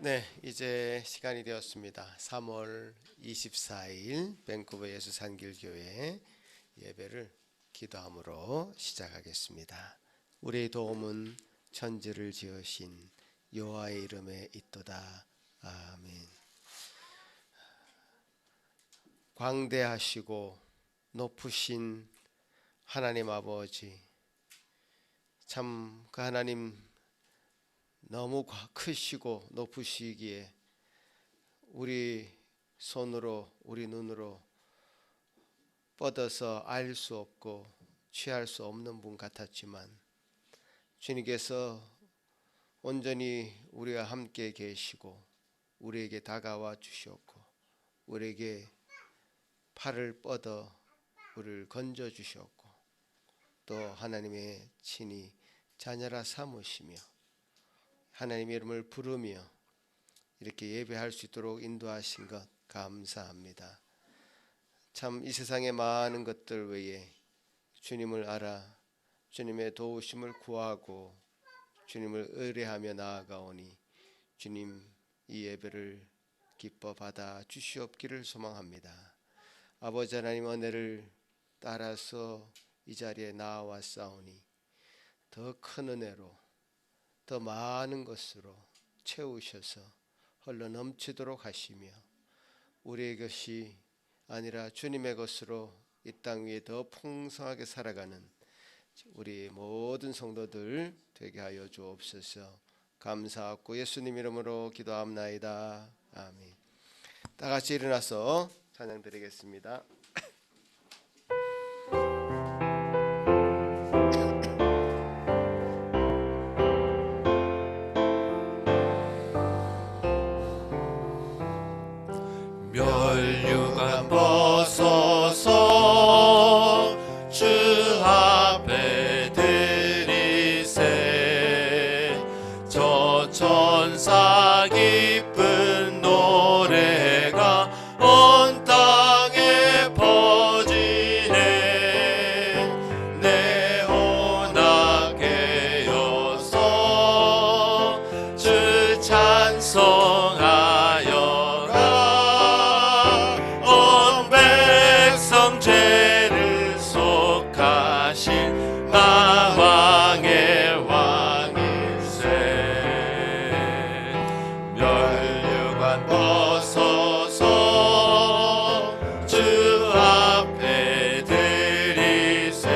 네, 이제 시간이 되었습니다. 3월 24일 밴쿠버 예수산길교회 예배를 기도함으로 시작하겠습니다. 우리의 도움은 천지를 지으신 여호와의 이름에 있도다. 아멘. 광대하시고 높으신 하나님 아버지, 참 그 하나님 너무 크시고 높으시기에 우리 손으로 우리 눈으로 뻗어서 알 수 없고 취할 수 없는 분 같았지만 주님께서 온전히 우리와 함께 계시고 우리에게 다가와 주셨고 우리에게 팔을 뻗어 우리를 건져 주셨고 또 하나님의 친히 자녀라 삼으시며 하나님의 이름을 부르며 이렇게 예배할 수 있도록 인도하신 것 감사합니다. 참 이 세상의 많은 것들 외에 주님을 알아 주님의 도우심을 구하고 주님을 의뢰하며 나아가오니 주님 이 예배를 기뻐 받아 주시옵기를 소망합니다. 아버지 하나님 은혜를 따라서 이 자리에 나와싸우니 더 큰 은혜로 더 많은 것으로 채우셔서 흘러 넘치도록 하시며 우리의 것이 아니라 주님의 것으로 이 땅 위에 더 풍성하게 살아가는 우리 모든 성도들 되게 하여 주옵소서. 감사하고 예수님 이름으로 기도합나이다. 아멘. 다 같이 일어나서 찬양 드리겠습니다. 멸류관 벗어서 주 앞에 드리세. 저 천사 기쁜 노래가 온 땅에 퍼지네. 내 혼악에 여서 주 찬송하여 죄를 속하신 마왕의 왕일세. 멸류관 벗어서 주 앞에 드리세.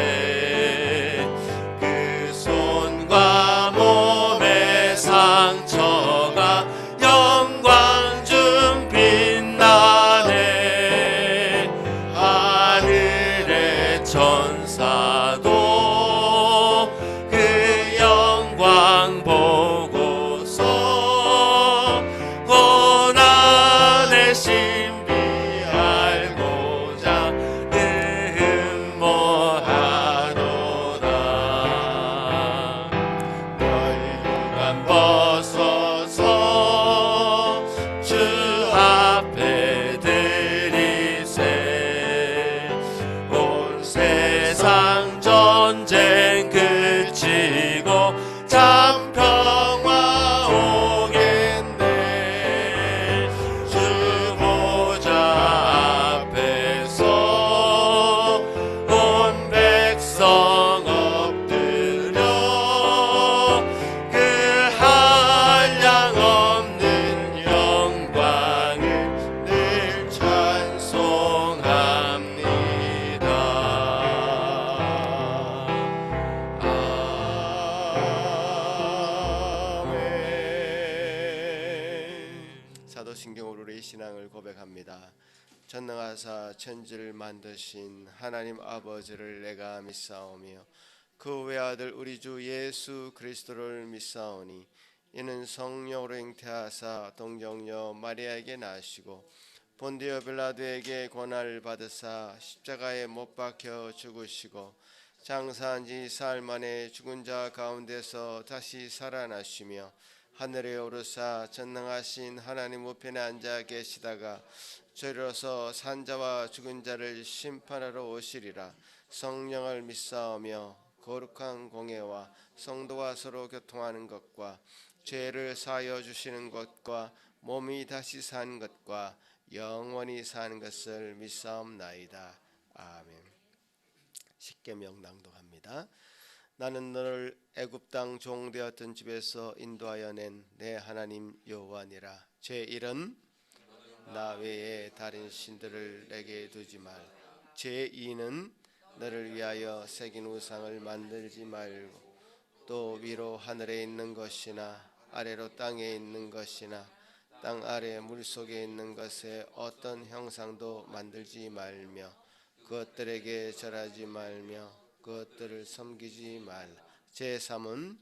그 손과 몸의 상처가 영광 중 빛나네. 천사도 그 영광 보고서 고난의 신비 알고자 음모하도다. 멸류관 벗어서 주 앞에 세상 전쟁 그치고 참 평화 오겠네. 주 보좌 앞에서 온 백성 엎드려 그 한량 없는 영광을 늘 찬송합니다. 사도신경으로 우리의 신앙을 고백합니다. 전능하사 천지를 만드신 하나님 아버지를 내가 믿사오며 그 외아들 우리 주 예수 그리스도를 믿사오니 이는 성령으로 잉태하사 동정녀 마리아에게 나시고 본디오 빌라도에게 고난을 받으사 십자가에 못 박혀 죽으시고 장사한 지 사흘 만에 죽은 자 가운데서 다시 살아나시며 하늘에 오르사 전능하신 하나님 우편에 앉아 계시다가 저리로서 산자와 죽은 자를 심판하러 오시리라. 성령을 믿사오며 거룩한 공예와 성도와 서로 교통하는 것과 죄를 사하여 주시는 것과 몸이 다시 산 것과 영원히 사는 것을 믿사옵나이다. 아멘. 십계명 낭독합니다. 나는 너를 애굽 땅 종되었던 집에서 인도하여 낸 내 하나님 여호와니라. 제1은 나 외에 다른 신들을 내게 두지 말. 제2는 너를 위하여 새긴 우상을 만들지 말고 또 위로 하늘에 있는 것이나 아래로 땅에 있는 것이나 땅 아래 물속에 있는 것에 어떤 형상도 만들지 말며 그것들에게 절하지 말며 그것들을 섬기지 말라. 제3은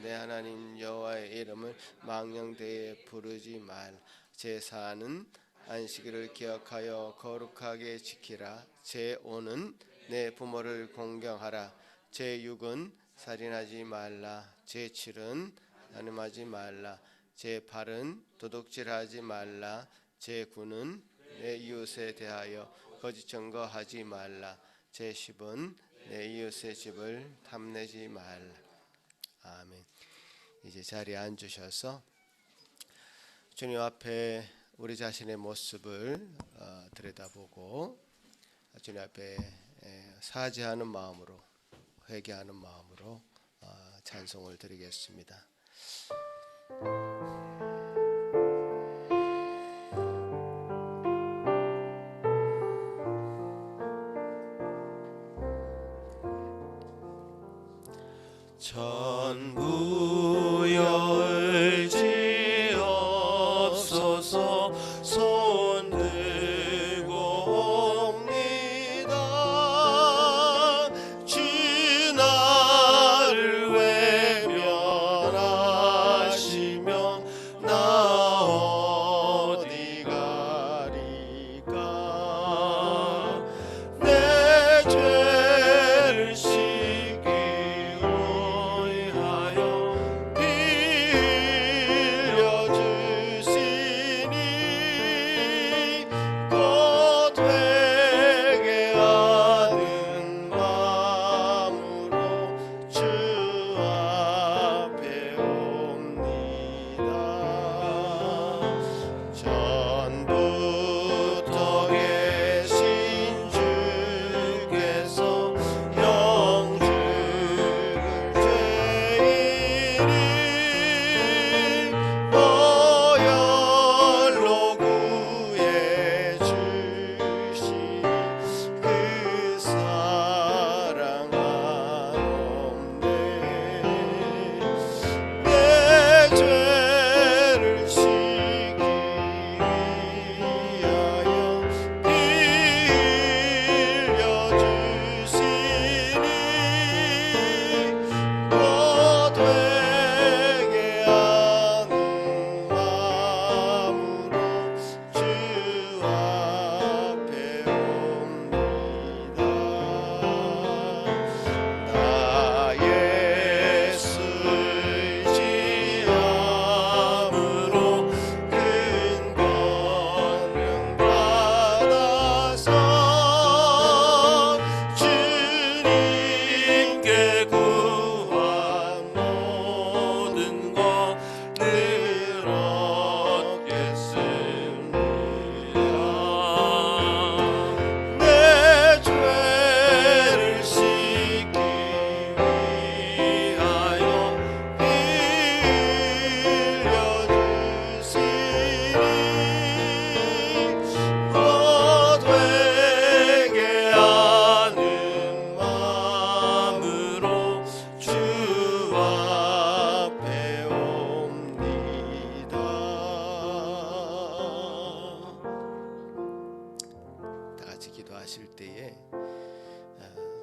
내 하나님 여호와의 이름을 망령되이 부르지 말라. 제4는 안식일을 기억하여 거룩하게 지키라. 제5는 내 부모를 공경하라. 제6은 살인하지 말라. 제7은 간음하지 말라. 제8은 도둑질하지 말라. 제9는 내 이웃에 대하여 거짓 증거하지 말라. 제10은 내 이웃의 집을 탐내지 말라. 아멘. 이제 자리에 앉으셔서 주님 앞에 우리 자신의 모습을 들여다보고 주님 앞에 사죄하는 마음으로, 회개하는 마음으로 찬송을 드리겠습니다. 전부 열지옵소서. 손 들고 옵니다. 주 나를 외면하시면 나 어디 가리까. 내 죄를 씻기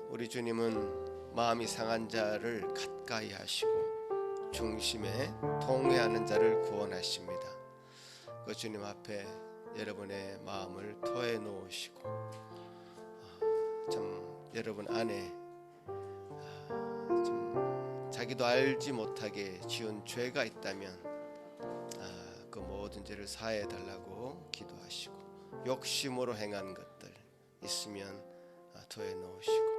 우리 주님은 마음이 상한 자를 가까이 하시고 중심에 통회하는 자를 구원하십니다. 그 주님 앞에 여러분의 마음을 토해 놓으시고 참 여러분 안에 좀 자기도 알지 못하게 지은 죄가 있다면 그 모든 죄를 사해 달라고 기도하시고 욕심으로 행한 것들 있으면 토해 놓으시고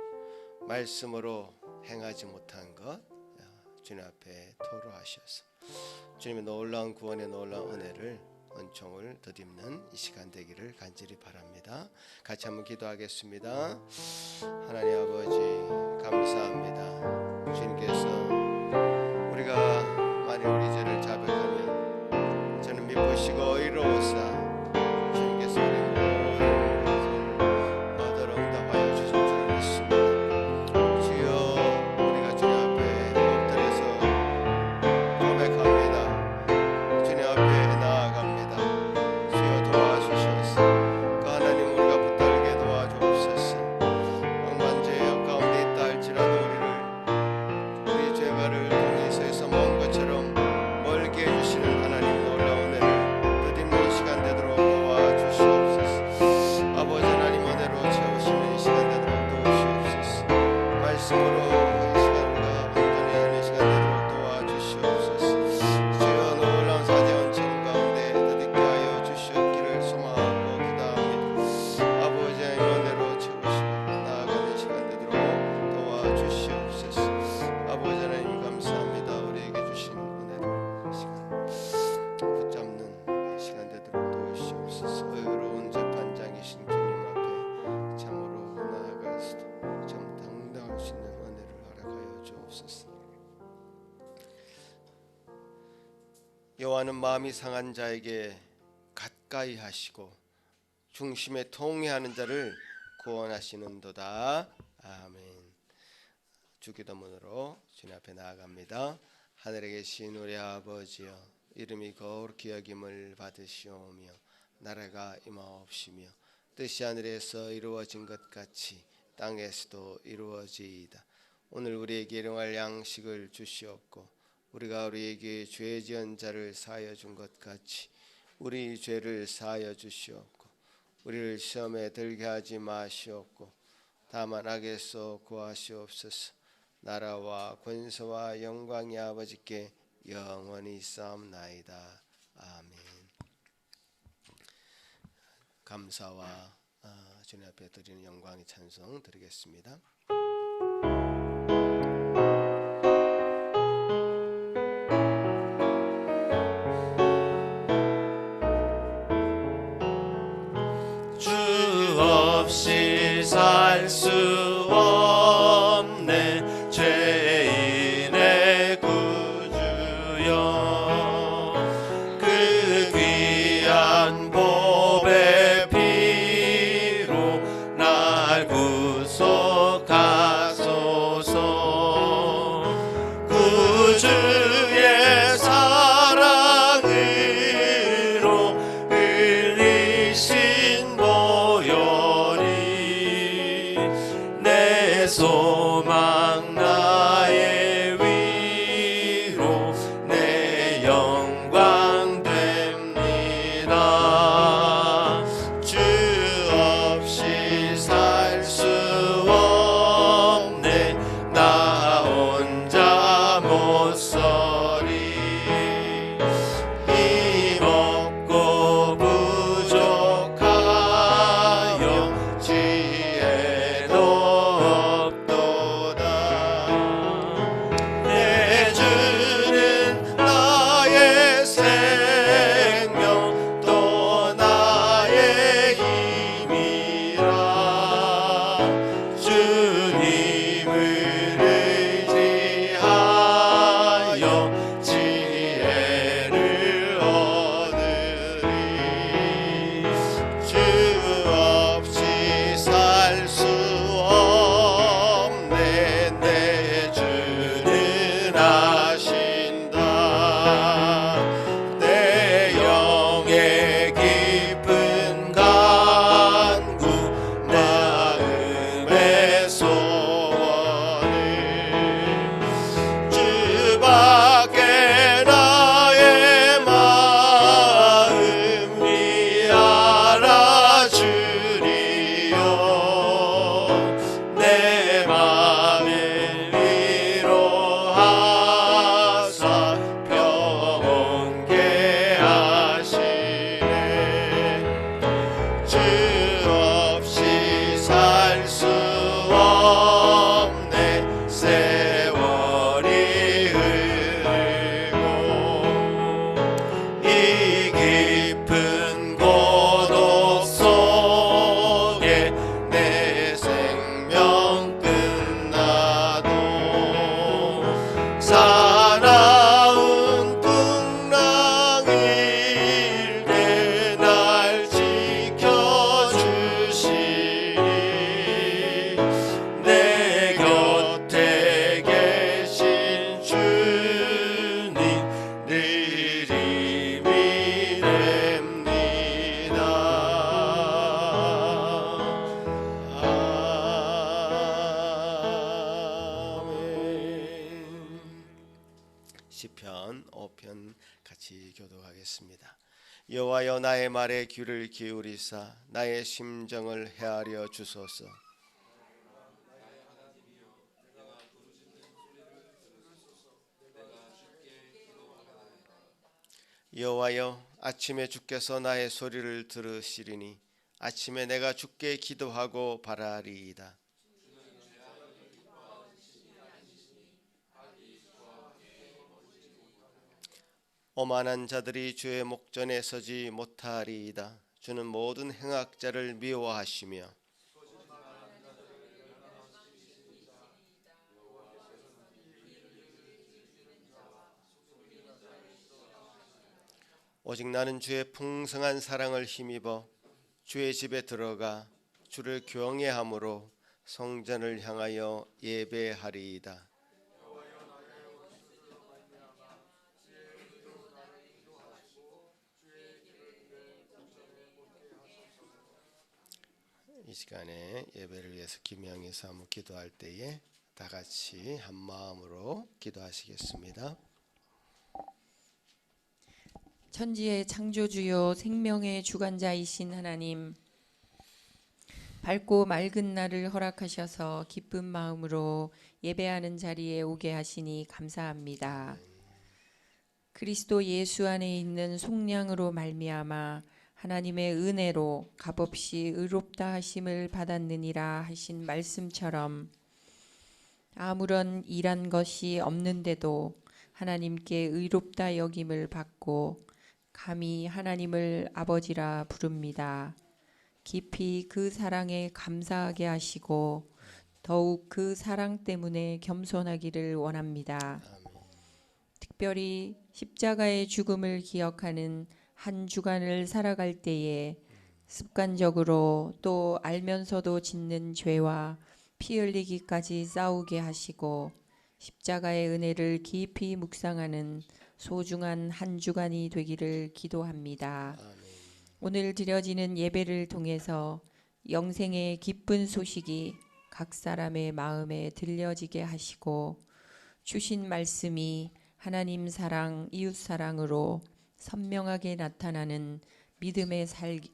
말씀으로 행하지 못한 것 주님 앞에 토로하셔서 주님의 놀라운 구원의 놀라운 은혜를 은총을 덧입는 이 시간 되기를 간절히 바랍니다. 같이 한번 기도하겠습니다. 하나님 아버지 감사합니다. 주님께서 우리가 만일 우리 죄를 자백하면 저는 미쁘시고 의로우사 주님께서 우리 모든 것을 얻어 응답하여 주실 줄 믿습니다. 주여 우리가 주님 앞에 엎드려서 고백합니다. 주님 앞에 나아갑니다. 주여 도와주시옵소서. 그 하나님 우리가 붙들게 도와주옵소서. 억만 죄악 가운데 있다 할지라도 우리 죄가를 동에서에서 먼 것처럼 멀게 해주시는 하나님 놀라운 은혜를 뜻있는 시간 되도록 도와주시옵소서. 아버지 하나님 은혜로 채우시는 이 시간 되도록 도우시옵소서. 말씀으로 이 시간 우리가 온전히 하는 시간 되도록 도와주시옵소서. 주여 놀라운 사제 은총 가운데 뜻있게 하여 주시옵기를 소망하고 기도합니다. 아버지 하나님 은혜로 채우시고 나아가는 시간 되도록 도와주시옵소서. 아버지 하나님 감사합니다. 우리에게 주신 은혜를 시간 붙잡는 시간 되도록 도우시옵소서. 의로운 재판장이신 주님 앞에 참으로 나아가서 참 당당할 수 있는 은혜를 허락하여 주옵소서. 여호와는 마음이 상한 자에게 가까이 하시고 중심에 통회하는 자를 구원하시는도다. 아멘. 주기도문으로 주님 앞에 나아갑니다. 하늘에 계신 우리 아버지여, 이름이 거룩히 여김을 받으시오며 나라가 임하옵시며 뜻이 하늘에서 이루어진 것 같이 땅에서도 이루어지이다. 오늘 우리에게 일용할 양식을 주시옵고 우리가 우리에게 죄 지은 자를 사하여 준 것 같이 우리 죄를 사하여 주시옵고 우리를 시험에 들게 하지 마시옵고 다만 악에서 구하시옵소서. 나라와 권세와 영광이 아버지께 영원히 있사옵나이다. 아멘. 감사와 주님 앞에 드리는 영광의 찬송 드리겠습니다. 주 없이 살 수 없네 죄인의 구주여. 그 귀한 보배 피로 날 구속하소서. 구주의 사랑으로 흘리신 보혈이 내 소망 나 시편 5편 같이 교독하겠습니다. 여호와여 나의 말에 귀를 기울이사 나의 심정을 헤아려 주소서. 여호와여 아침에 주께서 나의 소리를 들으시리니 아침에 내가 주께 기도하고 바라리이다. 오만한 자들이 주의 목전에 서지 못하리이다. 주는 모든 행악자를 미워하시며 오직 나는 주의 풍성한 사랑을 힘입어 주의 집에 들어가 주를 경외함으로 성전을 향하여 예배하리이다. 이 시간에 예배를 위해서 김양에서 한번 기도할 때에 다 같이 한 마음으로 기도하시겠습니다. 천지의 창조주요 생명의 주관자이신 하나님, 밝고 맑은 날을 허락하셔서 기쁜 마음으로 예배하는 자리에 오게 하시니 감사합니다. 그리스도 예수 안에 있는 속량으로 말미암아 하나님의 은혜로 값없이 의롭다 하심을 받았느니라 하신 말씀처럼 아무런 일한 것이 없는데도 하나님께 의롭다 여김을 받고 감히 하나님을 아버지라 부릅니다. 깊이 그 사랑에 감사하게 하시고 더욱 그 사랑 때문에 겸손하기를 원합니다. 특별히 십자가의 죽음을 기억하는 한 주간을 살아갈 때에 습관적으로 또 알면서도 짓는 죄와 피 흘리기까지 싸우게 하시고 십자가의 은혜를 깊이 묵상하는 소중한 한 주간이 되기를 기도합니다. 오늘 드려지는 예배를 통해서 영생의 기쁜 소식이 각 사람의 마음에 들려지게 하시고 주신 말씀이 하나님 사랑, 이웃 사랑으로 선명하게 나타나는 믿음의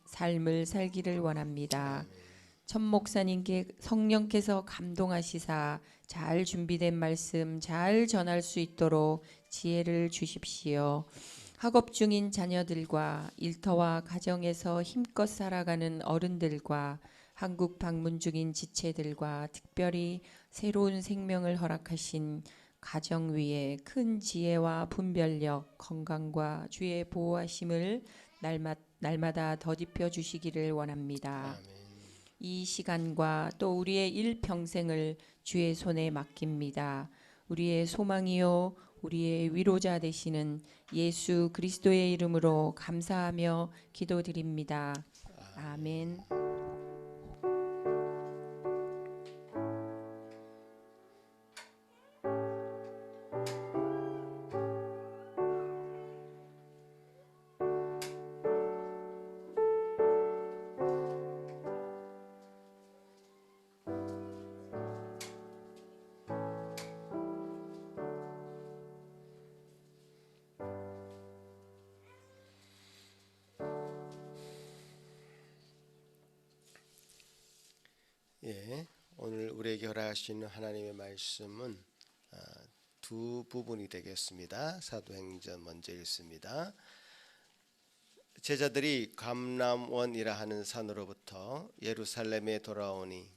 삶을 살기를 원합니다. 천 목사님께 성령께서 감동하시사 잘 준비된 말씀 잘 전할 수 있도록 지혜를 주십시오. 학업 중인 자녀들과 일터와 가정에서 힘껏 살아가는 어른들과 한국 방문 중인 지체들과 특별히 새로운 생명을 허락하신 가정 위에 큰 지혜와 분별력, 건강과 주의 보호하심을 날마다 더딥혀 주시기를 원합니다. 이 시간과 또 우리의 일평생을 주의 손에 맡깁니다. 우리의 소망이요 우리의 위로자 되시는 예수 그리스도의 이름으로 감사하며 기도드립니다. 아멘. 오늘 우리에게 허락하시는 하나님의 말씀은 두 부분이 되겠습니다. 사도행전 먼저 읽습니다. 제자들이 감람원이라 하는 산으로부터 예루살렘에 돌아오니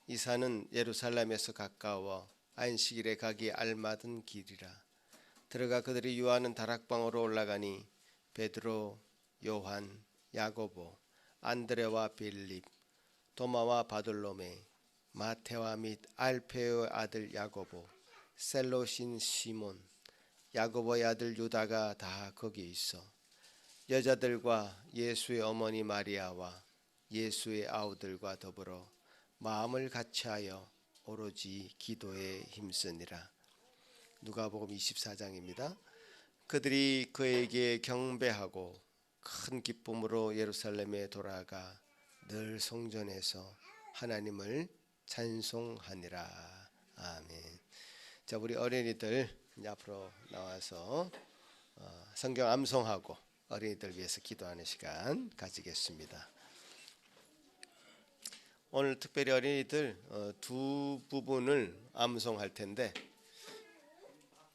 이 산은 예루살렘에서 가까워 안식일에 가기 알맞은 길이라. 들어가 그들이 유하는 다락방으로 올라가니 베드로, 요한, 야고보, 안드레와 빌립, 도마와 바돌로메, 마테와 및 알페오의 아들 야고보, 셀롯인 시몬, 야고보의 아들 유다가 다 거기 있어 여자들과 예수의 어머니 마리아와 예수의 아우들과 더불어 마음을 같이하여 오로지 기도에 힘쓰니라. 누가복음 24장입니다. 그들이 그에게 경배하고 큰 기쁨으로 예루살렘에 돌아가 늘 성전에서 하나님을 찬송하니라. 아멘. 자, 우리 어린이들 이제 앞으로 나와서 성경 암송하고 어린이들 위해서 기도하는 시간 가지겠습니다. 오늘 특별히 어린이들 두 부분을 암송할 텐데,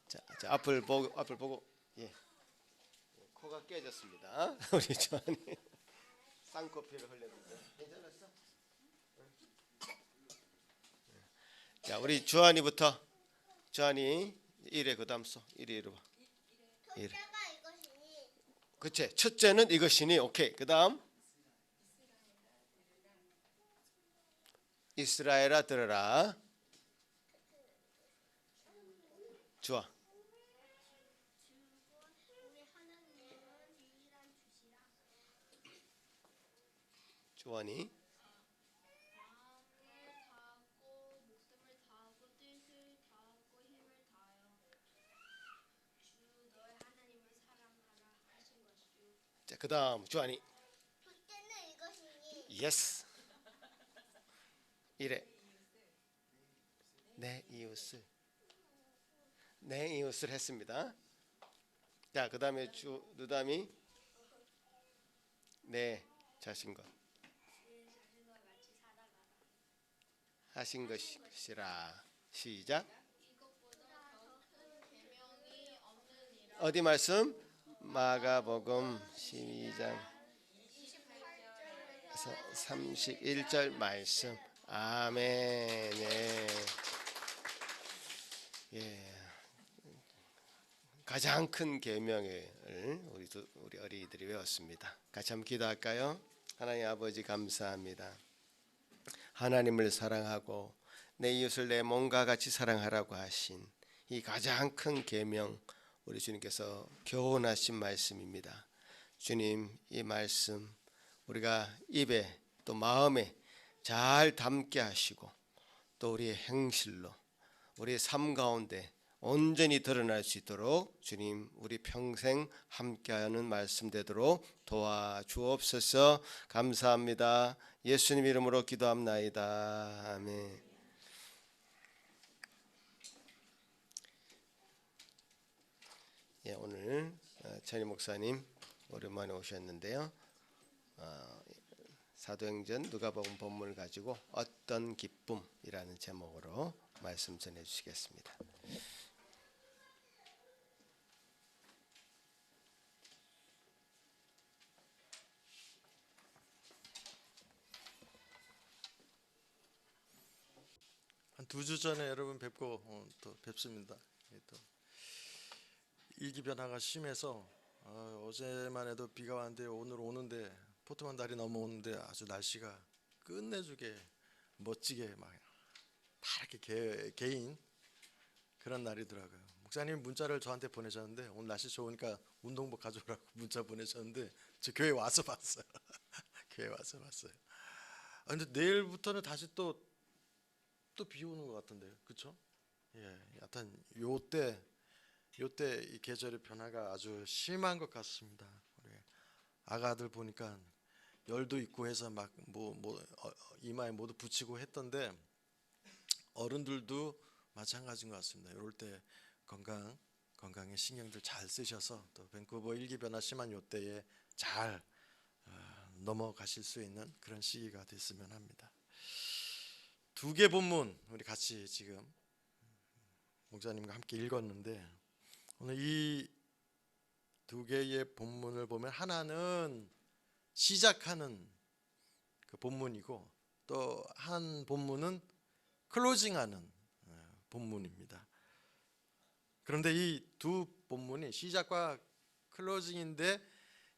자, 앞을 보고 예. 코가 깨졌습니다. 우리 주한이 쌍코피를 흘렸는데 괜찮았어? 자, 우리 주한이부터. 주한이 1회 그다음 써. 1회 봐. 1. 그치. 첫째는 이것이니. 오케이. 그다음 이스라엘아 들으라. 좋아. 주한이 자, 그다음 주한이 예스. 1회 내 이웃을 했습니다. 자, 그다음에 누담이 내 자신과 하신 것이라. 시작. 어디 말씀? 마가복음 12장 31절 말씀. 아멘. 네. 예. 가장 큰 계명을 우리 어린이들이 외웠습니다. 같이 한번 기도할까요? 하나님 아버지 감사합니다. 하나님을 사랑하고 내 이웃을 내 몸과 같이 사랑하라고 하신 이 가장 큰 계명, 우리 주님께서 교훈하신 말씀입니다. 주님, 이 말씀 우리가 입에 또 마음에 잘 담게 하시고 또 우리의 행실로 우리의 삶 가운데 온전히 드러날 수 있도록 주님, 우리 평생 함께하는 말씀 되도록 도와주옵소서. 감사합니다. 예수님 이름으로 기도합나이다. 아멘. 예, 오늘 천희 목사님 오랜만에 오셨는데요. 사도행전 누가복음 본문을 가지고 어떤 기쁨이라는 제목으로 말씀 전해 주시겠습니다. 한 2주 전에 여러분 뵙고 또 뵙습니다. 또 일기 변화가 심해서 어제만 해도 비가 왔는데 오늘 오는데 포트만 다리 넘어오는데 아주 날씨가 끝내주게 멋지게 막 파랗게 개인 그런 날이더라고요. 목사님 문자를 저한테 보내셨는데 오늘 날씨 좋으니까 운동복 가져오라고 문자 보내셨는데 저 교회 와서 봤어요. 교회 와서 봤어요. 근데 내일부터는 다시 또 비 오는 것 같은데요, 그렇죠? 예, 하여튼 요때 이 계절의 변화가 아주 심한 것 같습니다. 우리 아가들 보니까 열도 있고 해서 막 이마에 모두 붙이고 했던데 어른들도 마찬가지인 것 같습니다. 이럴 때 건강에 신경들 잘 쓰셔서 또 밴쿠버 일기 변화 심한 요때에 잘 넘어가실 수 있는 그런 시기가 됐으면 합니다. 2개 본문 우리 같이 지금 목사님과 함께 읽었는데 오늘 이 2개의 본문을 보면 하나는 시작하는 그 본문이고 또 한 본문은 클로징하는 본문입니다. 그런데 이 두 본문이 시작과 클로징인데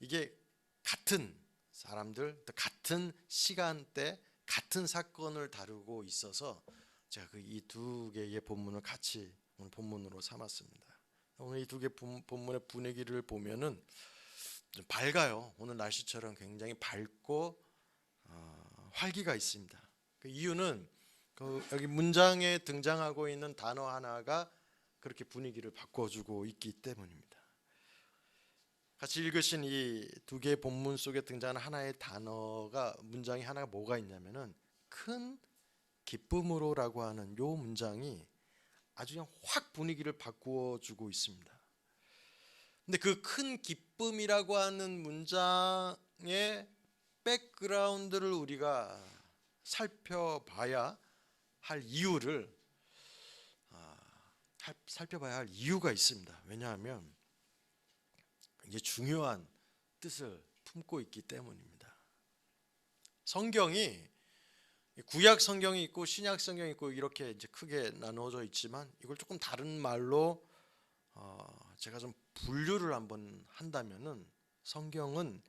이게 같은 사람들, 또 같은 시간대, 같은 사건을 다루고 있어서 제가 이 2개의 본문을 같이 오늘 본문으로 삼았습니다. 오늘 이 2개 본문의 분위기를 보면은 좀 밝아요. 오늘 날씨처럼 굉장히 밝고 활기가 있습니다. 그 이유는 여기 문장에 등장하고 있는 단어 하나가 그렇게 분위기를 바꿔주고 있기 때문입니다. 같이 읽으신 이 2개의 본문 속에 등장하는 하나의 단어가 문장이 하나가 뭐가 있냐면은 큰 기쁨으로라고 하는 요 문장이 아주 그냥 확 분위기를 바꾸어 주고 있습니다. 근데 그 큰 기쁨이라고 하는 문장의 백그라운드를 우리가 살펴봐야 할 이유를 살펴봐야 할 이유가 있습니다. 왜냐하면 이게 중요한 뜻을 품고 있기 때문입니다. 성경이 구약 성경이 있고 신약 성경이 있고 이렇게 이제 크게 나누어져 있지만 이걸 조금 다른 말로 제가 좀 분류를 한번 한다면은 성경은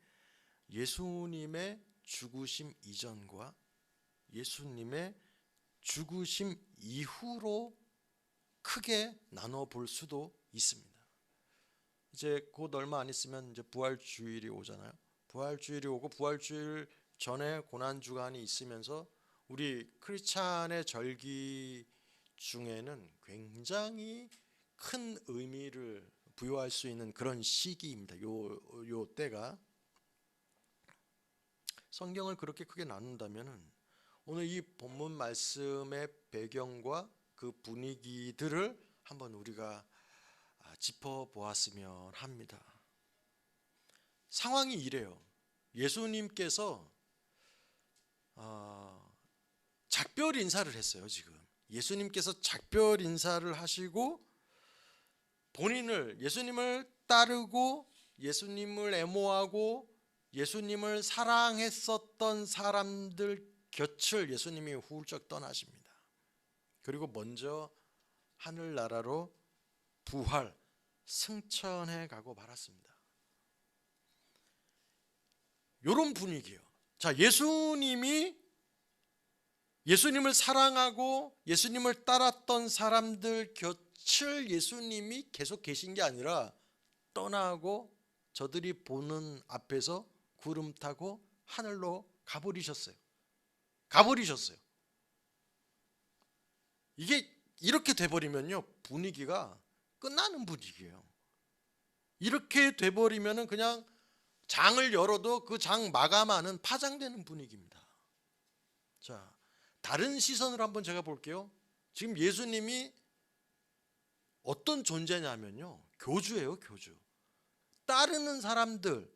예수님의 죽으심 이전과 예수님의 죽으심 이후로 크게 나눠 볼 수도 있습니다. 이제 곧 얼마 안 있으면 이제 부활주일이 오잖아요. 부활주일이 오고 부활주일 전에 고난주간이 있으면서 우리 크리스찬의 절기 중에는 굉장히 큰 의미를 부여할 수 있는 그런 시기입니다. 요 때가. 성경을 그렇게 크게 나눈다면은 오늘 이 본문 말씀의 배경과 그 분위기들을 한번 우리가 짚어보았으면 합니다. 상황이 이래요. 예수님께서 작별 인사를 했어요. 지금 예수님께서 작별 인사를 하시고 예수님을 따르고 예수님을 애모하고 예수님을 사랑했었던 사람들 곁을 예수님이 훌쩍 떠나십니다. 그리고 먼저 하늘나라로 부활, 승천해 가고 말았습니다. 이런 분위기예요. 자, 예수님을 사랑하고 예수님을 따랐던 사람들 곁을 예수님이 계속 계신 게 아니라 떠나고 저들이 보는 앞에서 구름 타고 하늘로 가버리셨어요. 이게 이렇게 돼버리면요, 분위기가 끝나는 분위기예요. 이렇게 돼버리면은 그냥 장을 열어도 그 장 마감하는 파장되는 분위기입니다. 자, 다른 시선으로 한번 제가 볼게요. 지금 예수님이 어떤 존재냐면요, 교주예요, 교주. 따르는 사람들,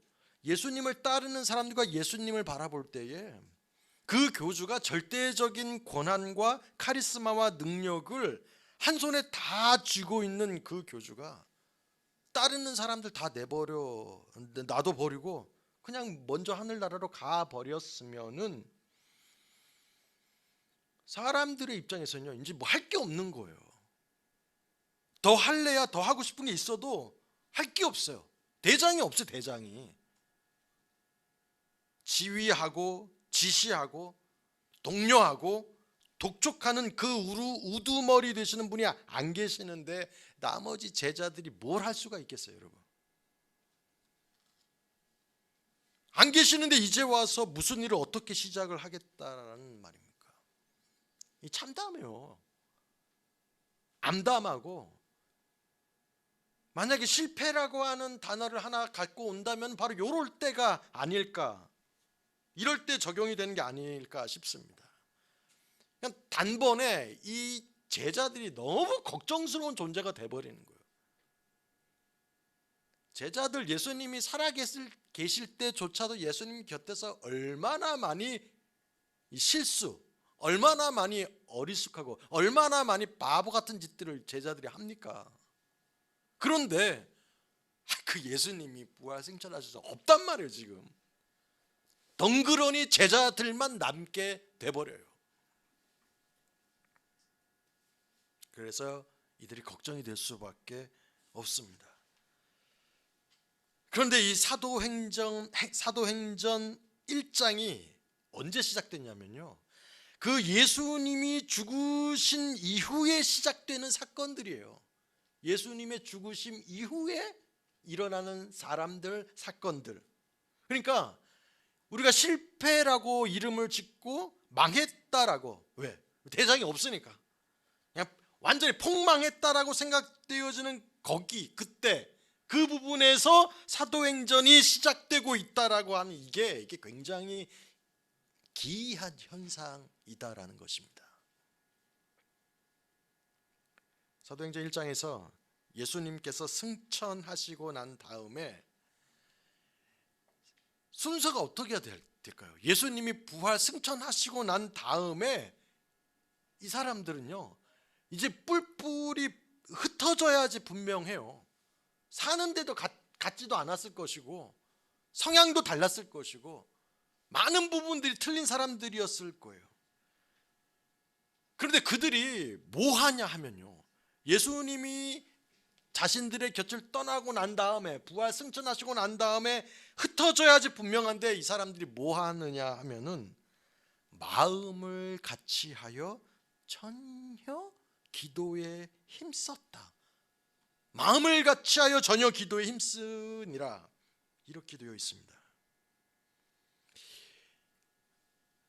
예수님을 따르는 사람들과 예수님을 바라볼 때에 그 교주가 절대적인 권한과 카리스마와 능력을 한 손에 다 쥐고 있는 그 교주가 따르는 사람들 다 놔둬버리고 그냥 먼저 하늘나라로 가버렸으면은 사람들의 입장에서는요, 이제 뭐 할 게 없는 거예요. 더 할래야 더 하고 싶은 게 있어도 할 게 없어요. 대장이 없어요. 대장이 지휘하고 지시하고 독려하고 독촉하는 그 우두머리 되시는 분이 안 계시는데 나머지 제자들이 뭘 할 수가 있겠어요, 여러분? 안 계시는데 이제 와서 무슨 일을 어떻게 시작을 하겠다라는 말입니까? 이 참담해요. 암담하고, 만약에 실패라고 하는 단어를 하나 갖고 온다면 바로 이럴 때가 아닐까, 이럴 때 적용이 되는 게 아닐까 싶습니다. 그냥 단번에 이 제자들이 너무 걱정스러운 존재가 돼버리는 거예요. 제자들, 예수님이 살아계실 때조차도 예수님 곁에서 얼마나 많이 실수, 얼마나 많이 어리숙하고 얼마나 많이 바보 같은 짓들을 제자들이 합니까? 그런데 그 예수님이 부활 승천하셔서 없단 말이에요. 지금 덩그러니 제자들만 남게 돼버려요. 그래서 이들이 걱정이 될 수밖에 없습니다. 그런데 이 사도행전 1장이 언제 시작됐냐면요, 그 예수님이 죽으신 이후에 시작되는 사건들이에요. 예수님의 죽으심 이후에 일어나는 사람들, 사건들. 그러니까 우리가 실패라고 이름을 짓고 망했다라고, 왜? 대장이 없으니까 그냥 완전히 폭망했다라고 생각되어지는 거기, 그때 그 부분에서 사도행전이 시작되고 있다라고 하는 이게 굉장히 기이한 현상이다라는 것입니다. 사도행전 1장에서 예수님께서 승천하시고 난 다음에 순서가 어떻게 될까요? 예수님이 부활 승천하시고 난 다음에 이 사람들은요, 이제 뿔뿔이 흩어져야지 분명해요. 사는데도 같지도 않았을 것이고 성향도 달랐을 것이고 많은 부분들이 틀린 사람들이었을 거예요. 그런데 그들이 뭐 하냐 하면요, 예수님이 자신들의 곁을 떠나고 난 다음에 부활 승천하시고 난 다음에 흩어져야지 분명한데 이 사람들이 뭐 하느냐 하면은 마음을 같이하여 전혀 기도에 힘썼다. 마음을 같이하여 전혀 기도에 힘쓰니라, 이렇게 되어 있습니다.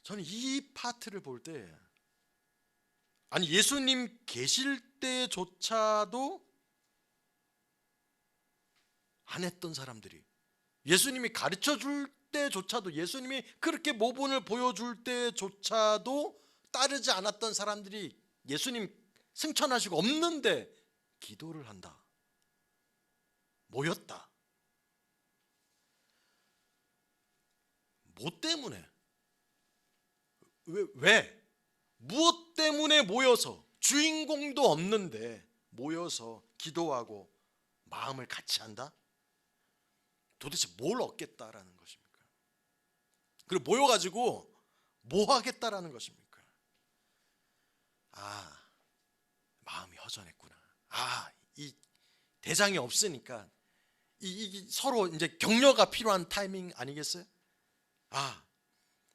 저는 이 파트를 볼 때, 아니 예수님 계실 때조차도 안 했던 사람들이, 예수님이 가르쳐 줄 때조차도, 예수님이 그렇게 모본을 보여줄 때조차도 따르지 않았던 사람들이 예수님 승천하시고 없는데 기도를 한다, 모였다. 뭐 때문에? 왜? 무엇 때문에 모여서, 주인공도 없는데 모여서 기도하고 마음을 같이 한다? 도대체 뭘 얻겠다라는 것입니까? 그리고 모여가지고 뭐 하겠다라는 것입니까? 마음이 허전했구나. 이 대장이 없으니까 이 서로 이제 격려가 필요한 타이밍 아니겠어요?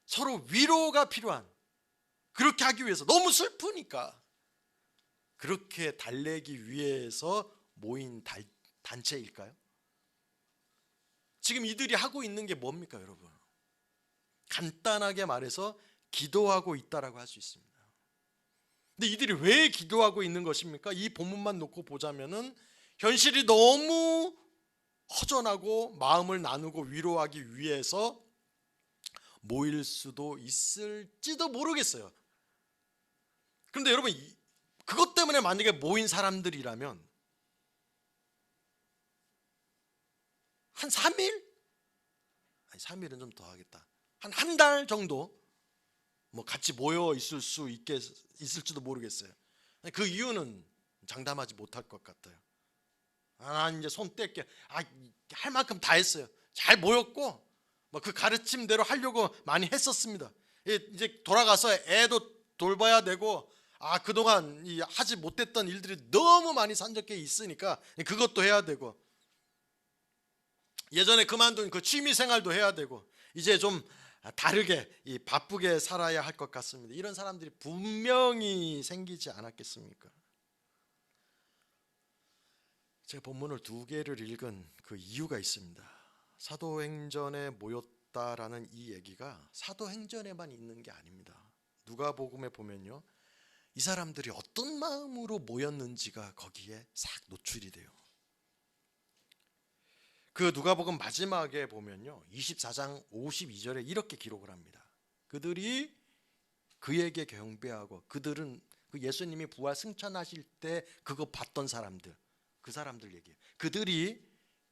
서로 위로가 필요한, 그렇게 하기 위해서, 너무 슬프니까 그렇게 달래기 위해서 모인 단체일까요? 지금 이들이 하고 있는 게 뭡니까, 여러분? 간단하게 말해서 기도하고 있다라고 할 수 있습니다. 근데 이들이 왜 기도하고 있는 것입니까? 이 본문만 놓고 보자면은 현실이 너무 허전하고 마음을 나누고 위로하기 위해서 모일 수도 있을지도 모르겠어요. 그런데 여러분, 그것 때문에 만약에 모인 사람들이라면 한 3일? 아니 3일은 좀 더 하겠다. 한 달 정도 뭐 같이 모여 있을지도 모르겠어요. 그 이유는 장담하지 못할 것 같아요. 난 이제 손 뗄게. 할 만큼 다 했어요. 잘 모였고 뭐 그 가르침대로 하려고 많이 했었습니다. 이제 돌아가서 애도 돌봐야 되고, 그동안 하지 못했던 일들이 너무 많이 산적해 있으니까 그것도 해야 되고, 예전에 그만둔 그 취미 생활도 해야 되고, 이제 좀 다르게 바쁘게 살아야 할 것 같습니다. 이런 사람들이 분명히 생기지 않았겠습니까? 제가 본문을 2개를 읽은 그 이유가 있습니다. 사도행전에 모였다라는 이 얘기가 사도행전에만 있는 게 아닙니다. 누가복음에 보면요, 이 사람들이 어떤 마음으로 모였는지가 거기에 싹 노출이 돼요. 그 누가복음 마지막에 보면요, 24장 52절에 이렇게 기록을 합니다. 그들이 그에게 경배하고, 그들은 그 예수님이 부활 승천하실 때 그거 봤던 사람들, 그 사람들 얘기예요. 그들이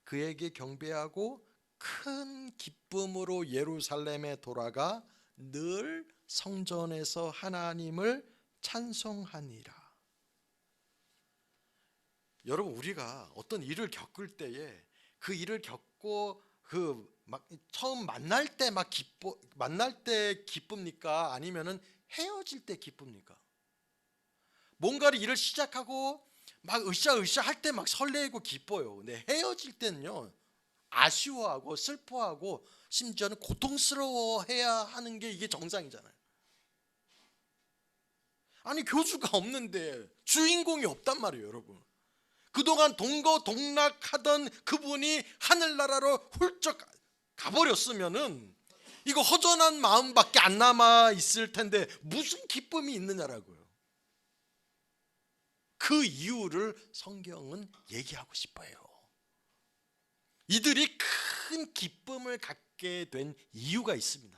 그에게 경배하고 큰 기쁨으로 예루살렘에 돌아가 늘 성전에서 하나님을 찬송하니라. 여러분, 우리가 어떤 일을 겪을 때에 그 일을 겪고 처음 만날 때 기쁩니까? 아니면은 헤어질 때 기쁩니까? 뭔가를 일을 시작하고 막 으쌰으쌰 할 때 막 설레고 기뻐요. 근데 헤어질 때는요, 아쉬워하고 슬퍼하고 심지어는 고통스러워해야 하는 게 이게 정상이잖아요. 아니, 교주가 없는데 주인공이 없단 말이에요, 여러분. 그동안 동거동락하던 그분이 하늘나라로 훌쩍 가버렸으면은 이거 허전한 마음밖에 안 남아 있을 텐데 무슨 기쁨이 있느냐라고요. 그 이유를 성경은 얘기하고 싶어요. 이들이 큰 기쁨을 갖게 된 이유가 있습니다.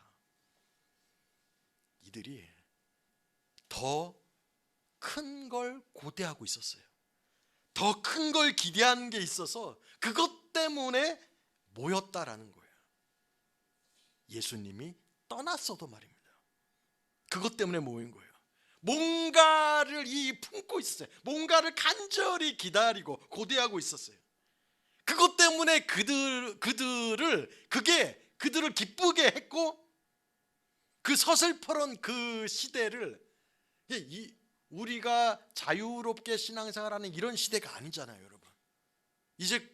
이들이 더 큰 걸 고대하고 있었어요. 더 큰 걸 기대하는 게 있어서 그것 때문에 모였다라는 거예요. 예수님이 떠났어도 말입니다. 그것 때문에 모인 거예요. 뭔가를 품고 있었어요. 뭔가를 간절히 기다리고 고대하고 있었어요. 그것 때문에 그들을 기쁘게 했고, 그 서슬퍼런 그 시대를, 우리가 자유롭게 신앙생활하는 이런 시대가 아니잖아요, 여러분. 이제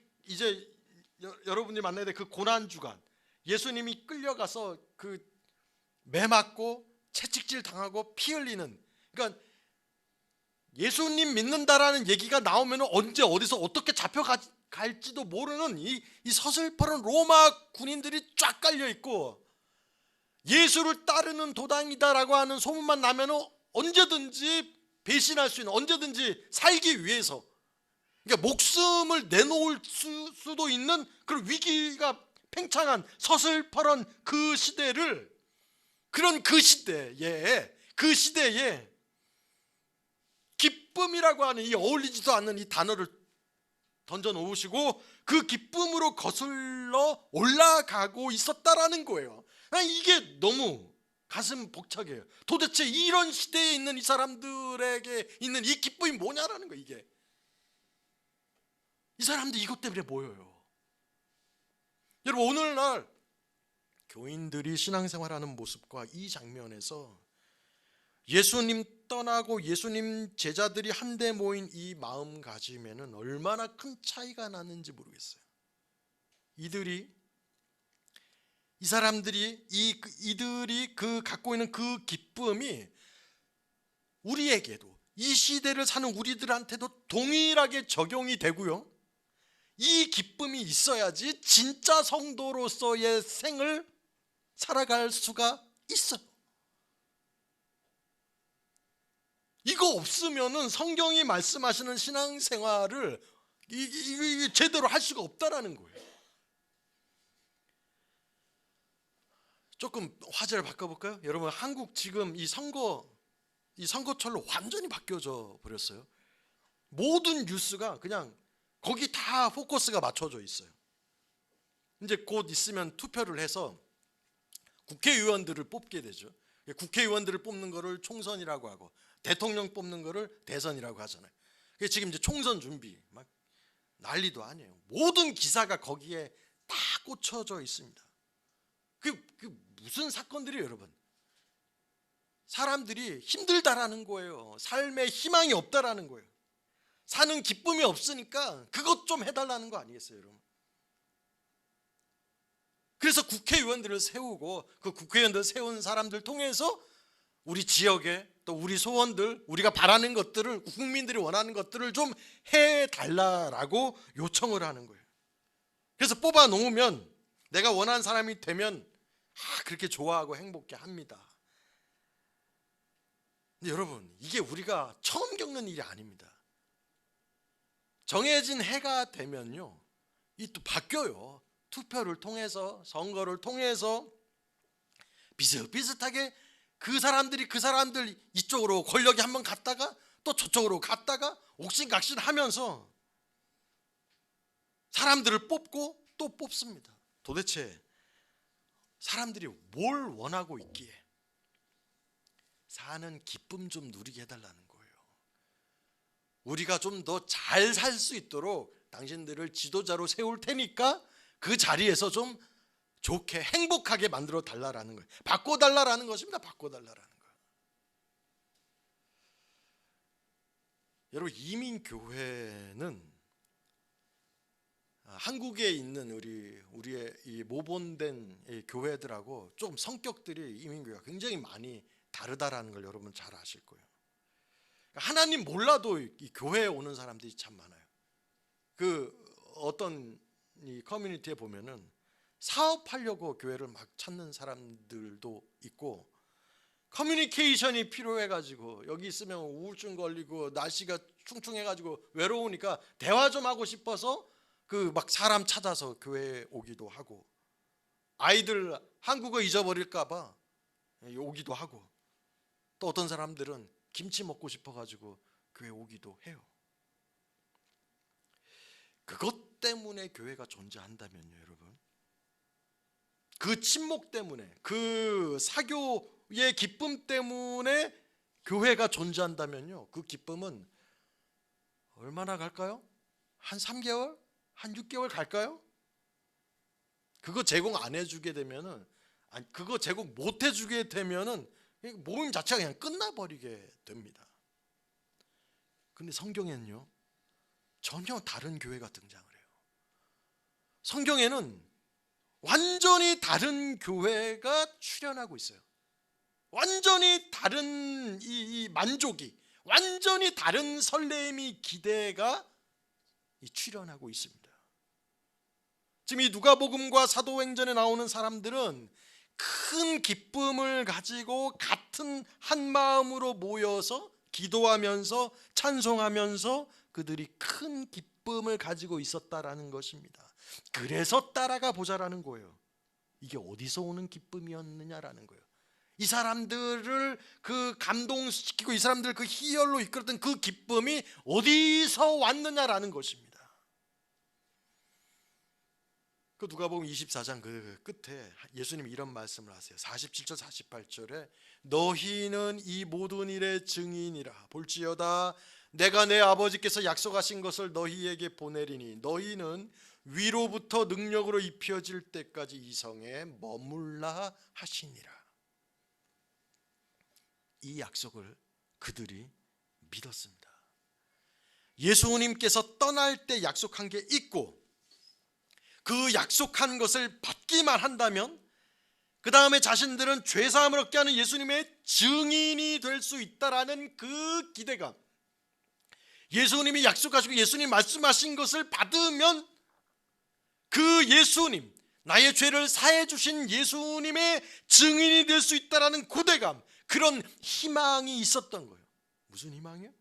여러분이 만나야 될 그 고난 주간, 예수님이 끌려가서 그 매 맞고 채찍질 당하고 피 흘리는, 그러니까 예수님 믿는다라는 얘기가 나오면 언제 어디서 어떻게 잡혀갈지도 모르는 이 서슬퍼런 로마 군인들이 쫙 깔려 있고, 예수를 따르는 도당이다라고 하는 소문만 나면 언제든지 배신할 수 있는, 언제든지 살기 위해서, 그러니까 목숨을 내놓을 수도 있는 그런 위기가 팽창한 서슬퍼런 그 시대를, 그런 그 시대에 기쁨이라고 하는 이 어울리지도 않는 이 단어를 던져 놓으시고 그 기쁨으로 거슬러 올라가고 있었다라는 거예요. 이게 너무 가슴 벅차게요. 도대체 이런 시대에 있는 이 사람들에게 있는 이 기쁨이 뭐냐라는 거예요. 이게 이 사람들 이것 때문에 모여요. 여러분, 오늘날 교인들이 신앙생활하는 모습과 이 장면에서 예수님 떠나고 예수님 제자들이 한데 모인 이 마음가짐에는 얼마나 큰 차이가 나는지 모르겠어요. 이들이 그 갖고 있는 그 기쁨이 우리에게도, 이 시대를 사는 우리들한테도 동일하게 적용이 되고요, 이 기쁨이 있어야지 진짜 성도로서의 생을 살아갈 수가 있어요. 이거 없으면은 성경이 말씀하시는 신앙생활을 제대로 할 수가 없다라는 거예요. 조금 화제를 바꿔볼까요? 여러분, 한국 지금 이 선거철로 완전히 바뀌어져 버렸어요. 모든 뉴스가 그냥 거기 다 포커스가 맞춰져 있어요. 이제 곧 있으면 투표를 해서 국회의원들을 뽑게 되죠. 국회의원들을 뽑는 거를 총선이라고 하고, 대통령 뽑는 거를 대선이라고 하잖아요. 지금 이제 총선 준비 막 난리도 아니에요. 모든 기사가 거기에 다 꽂혀져 있습니다. 그 무슨 사건들이에요, 여러분? 사람들이 힘들다라는 거예요. 삶에 희망이 없다라는 거예요. 사는 기쁨이 없으니까 그것 좀 해달라는 거 아니겠어요, 여러분? 그래서 국회의원들을 세우고, 그 국회의원들 세운 사람들 통해서 우리 지역에, 또 우리 소원들, 우리가 바라는 것들을, 국민들이 원하는 것들을 좀 해달라라고 요청을 하는 거예요. 그래서 뽑아 놓으면 내가 원하는 사람이 되면 그렇게 좋아하고 행복해 합니다. 근데 여러분, 이게 우리가 처음 겪는 일이 아닙니다. 정해진 해가 되면요, 이 또 바뀌어요. 투표를 통해서, 선거를 통해서 비슷비슷하게 그 사람들 이쪽으로 권력이 한번 갔다가 또 저쪽으로 갔다가 옥신각신 하면서 사람들을 뽑고 또 뽑습니다. 도대체 사람들이 뭘 원하고 있기에? 사는 기쁨 좀 누리게 해달라는 거예요. 우리가 좀 더 잘 살 수 있도록 당신들을 지도자로 세울 테니까 그 자리에서 좀 좋게 행복하게 만들어 달라라는 거예요. 바꿔달라라는 것입니다. 바꿔달라라는 거예요. 여러분, 이민교회는 한국에 있는 우리의 이 모본된 이 교회들하고 조금 성격들이, 이민교회가 굉장히 많이 다르다라는 걸 여러분 잘 아실 거예요. 하나님 몰라도 이 교회에 오는 사람들이 참 많아요. 어떤 이 커뮤니티에 보면은 사업하려고 교회를 막 찾는 사람들도 있고, 커뮤니케이션이 필요해가지고 여기 있으면 우울증 걸리고 날씨가 충충해가지고 외로우니까 대화 좀 하고 싶어서 막 사람 찾아서 교회에 오기도 하고, 아이들 한국어 잊어버릴까봐 오기도 하고, 또 어떤 사람들은 김치 먹고 싶어가지고 교회 오기도 해요. 그것 때문에 교회가 존재한다면요, 여러분, 그 침묵 때문에, 그 사교의 기쁨 때문에 교회가 존재한다면요, 그 기쁨은 얼마나 갈까요? 한 3개월? 한 6개월 갈까요? 그거 제공 안 해주게 되면은, 아니, 그거 제공 못 해주게 되면은 모임 자체가 그냥 끝나버리게 됩니다. 근데 성경에는요, 전혀 다른 교회가 등장을 해요. 성경에는 완전히 다른 교회가 출현하고 있어요. 완전히 다른 이 만족이, 완전히 다른 설렘이, 기대가 출현하고 있습니다. 지금 이 누가복음과 사도행전에 나오는 사람들은 큰 기쁨을 가지고 같은 한 마음으로 모여서 기도하면서 찬송하면서 그들이 큰 기쁨을 가지고 있었다라는 것입니다. 그래서 따라가 보자라는 거예요. 이게 어디서 오는 기쁨이었느냐라는 거예요. 이 사람들을 그 감동시키고 이 사람들을 그 희열로 이끌었던 그 기쁨이 어디서 왔느냐라는 것입니다. 그 누가복음 24장 그 끝에 예수님이 이런 말씀을 하세요. 47절 48절에 너희는 이 모든 일의 증인이라. 볼지어다 내가 내 아버지께서 약속하신 것을 너희에게 보내리니 너희는 위로부터 능력으로 입혀질 때까지 이 성에 머물라 하시니라. 이 약속을 그들이 믿었습니다. 예수님께서 떠날 때 약속한 게 있고 그 약속한 것을 받기만 한다면 그 다음에 자신들은 죄사함을 얻게 하는 예수님의 증인이 될 수 있다라는 그 기대감, 예수님이 약속하시고 예수님 말씀하신 것을 받으면 그 예수님, 나의 죄를 사해 주신 예수님의 증인이 될 수 있다라는 고대감, 그런 희망이 있었던 거예요. 무슨 희망이요?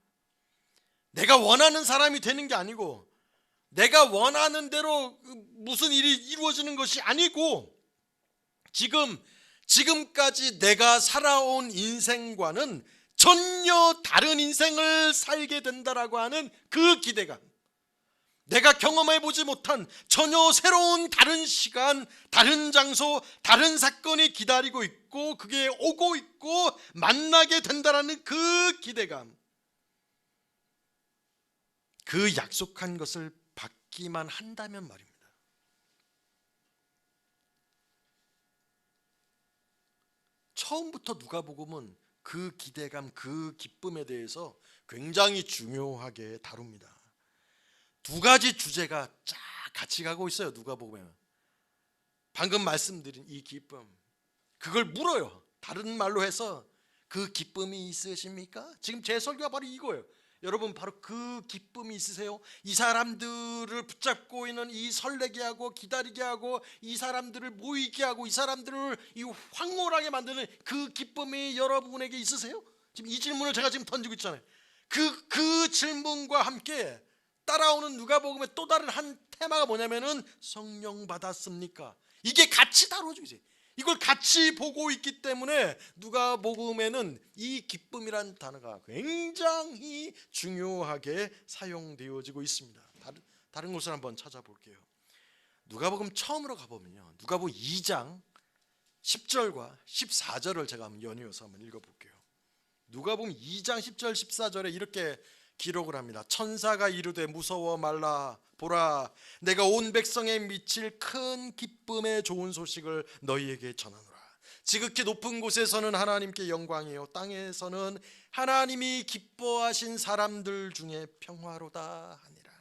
내가 원하는 사람이 되는 게 아니고 내가 원하는 대로 무슨 일이 이루어지는 것이 아니고 지금까지 내가 살아온 인생과는 전혀 다른 인생을 살게 된다라고 하는 그 기대감, 내가 경험해보지 못한 전혀 새로운 다른 시간, 다른 장소, 다른 사건이 기다리고 있고 그게 오고 있고 만나게 된다라는 그 기대감, 그 약속한 것을 받기만 한다면 말입니다. 처음부터 누가복음은 그 기대감, 그 기쁨에 대해서 굉장히 중요하게 다룹니다. 두 가지 주제가 쫙 같이 가고 있어요. 누가복음에는 방금 말씀드린 이 기쁨, 그걸 물어요. 다른 말로 해서 그 기쁨이 있으십니까? 지금 제 설교가 바로 이거예요. 여러분 바로 그 기쁨이 있으세요? 이 사람들을 붙잡고 있는 이 설레게 하고 기다리게 하고 이 사람들을 모이게 하고 이 사람들을 이 황홀하게 만드는 그 기쁨이 여러분에게 있으세요? 지금 이 질문을 제가 지금 던지고 있잖아요. 그 질문과 함께 따라오는 누가복음의 또 다른 한 테마가 뭐냐면은 성령 받았습니까? 이게 같이 다뤄지고 있어요. 이걸 같이 보고 있기 때문에 누가복음에는 이 기쁨이란 단어가 굉장히 중요하게 사용되어지고 있습니다. 다른 곳을 한번 찾아볼게요. 누가복음 처음으로 가보면요, 누가복음 2장 10절과 14절을 제가 한번 연이어서 한번 읽어볼게요. 누가복음 2장 10절 14절에 이렇게 기록을 합니다. 천사가 이르되 무서워 말라, 보라 내가 온 백성에 미칠 큰 기쁨의 좋은 소식을 너희에게 전하노라. 지극히 높은 곳에서는 하나님께 영광이요 땅에서는 하나님이 기뻐하신 사람들 중에 평화로다 하니라.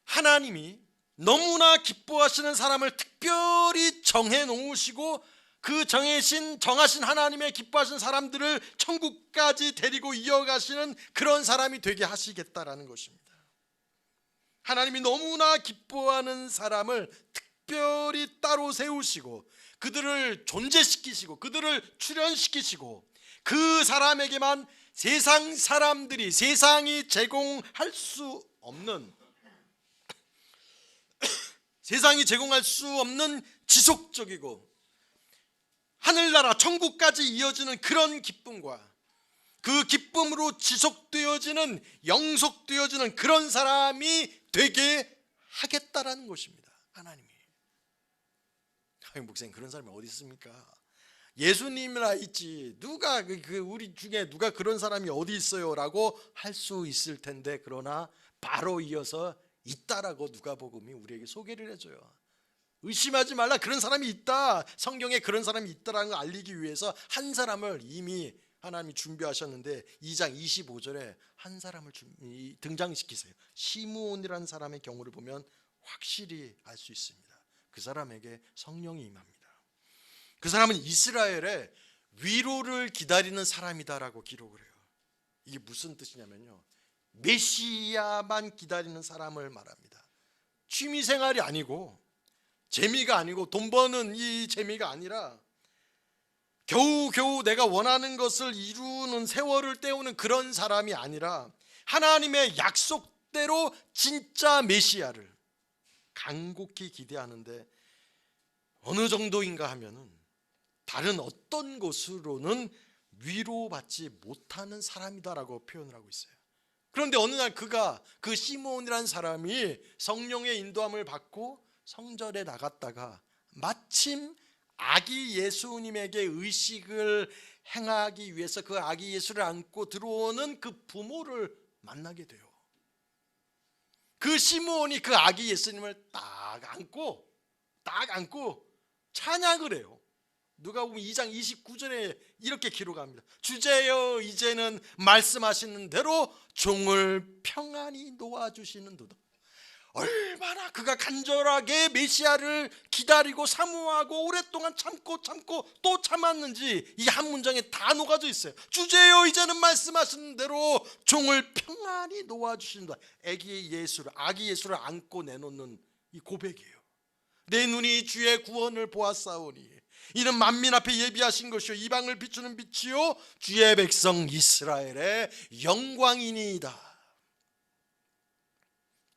하나님이 너무나 기뻐하시는 사람을 특별히 정해 놓으시고 그 정하신 하나님의 기뻐하신 사람들을 천국까지 데리고 이어가시는 그런 사람이 되게 하시겠다라는 것입니다. 하나님이 너무나 기뻐하는 사람을 특별히 따로 세우시고 그들을 존재시키시고 그들을 출현시키시고 그 사람에게만 세상이 제공할 수 없는 세상이 제공할 수 없는 지속적이고 하늘나라 천국까지 이어지는 그런 기쁨과 그 기쁨으로 지속되어지는, 영속되어지는 그런 사람이 되게 하겠다라는 것입니다. 하나님이. 목사님, 그런 사람이 어디 있습니까? 예수님이나 있지, 누가 우리 중에 누가 그런 사람이 어디 있어요? 라고 할 수 있을 텐데, 그러나 바로 이어서 있다라고 누가복음이 우리에게 소개를 해줘요. 의심하지 말라, 그런 사람이 있다. 성경에 그런 사람이 있다라는 걸 알리기 위해서 한 사람을 이미 하나님이 준비하셨는데 2장 25절에 한 사람을 등장시키세요. 시므온이라는 사람의 경우를 보면 확실히 알 수 있습니다. 그 사람에게 성령이 임합니다. 그 사람은 이스라엘의 위로를 기다리는 사람이다라고 기록을 해요. 이게 무슨 뜻이냐면요, 메시아만 기다리는 사람을 말합니다. 취미생활이 아니고, 재미가 아니고, 돈 버는 이 재미가 아니라 겨우겨우 내가 원하는 것을 이루는, 세월을 때우는 그런 사람이 아니라 하나님의 약속대로 진짜 메시아를 간곡히 기대하는데, 어느 정도인가 하면은 다른 어떤 것으로는 위로받지 못하는 사람이다라고 표현을 하고 있어요. 그런데 어느 날 그 시므온이라는 사람이 성령의 인도함을 받고 성전에 나갔다가 마침 아기 예수님에게 의식을 행하기 위해서 그 아기 예수를 안고 들어오는 그 부모를 만나게 돼요. 그 시므온이 그 아기 예수님을 딱 안고 찬양을 해요. 누가복음 2장 29절에 이렇게 기록합니다. 주제여, 이제는 말씀하시는 대로 종을 평안히 놓아주시는도다. 얼마나 그가 간절하게 메시아를 기다리고 사모하고 오랫동안 참고 또 참았는지 이 한 문장에 다 녹아져 있어요. 주제여, 이제는 말씀하시는 대로 종을 평안히 놓아주신다. 아기 예수를 안고 내놓는 이 고백이에요. 내 눈이 주의 구원을 보았사오니 이는 만민 앞에 예비하신 것이요 이방을 비추는 빛이요 주의 백성 이스라엘의 영광이니이다.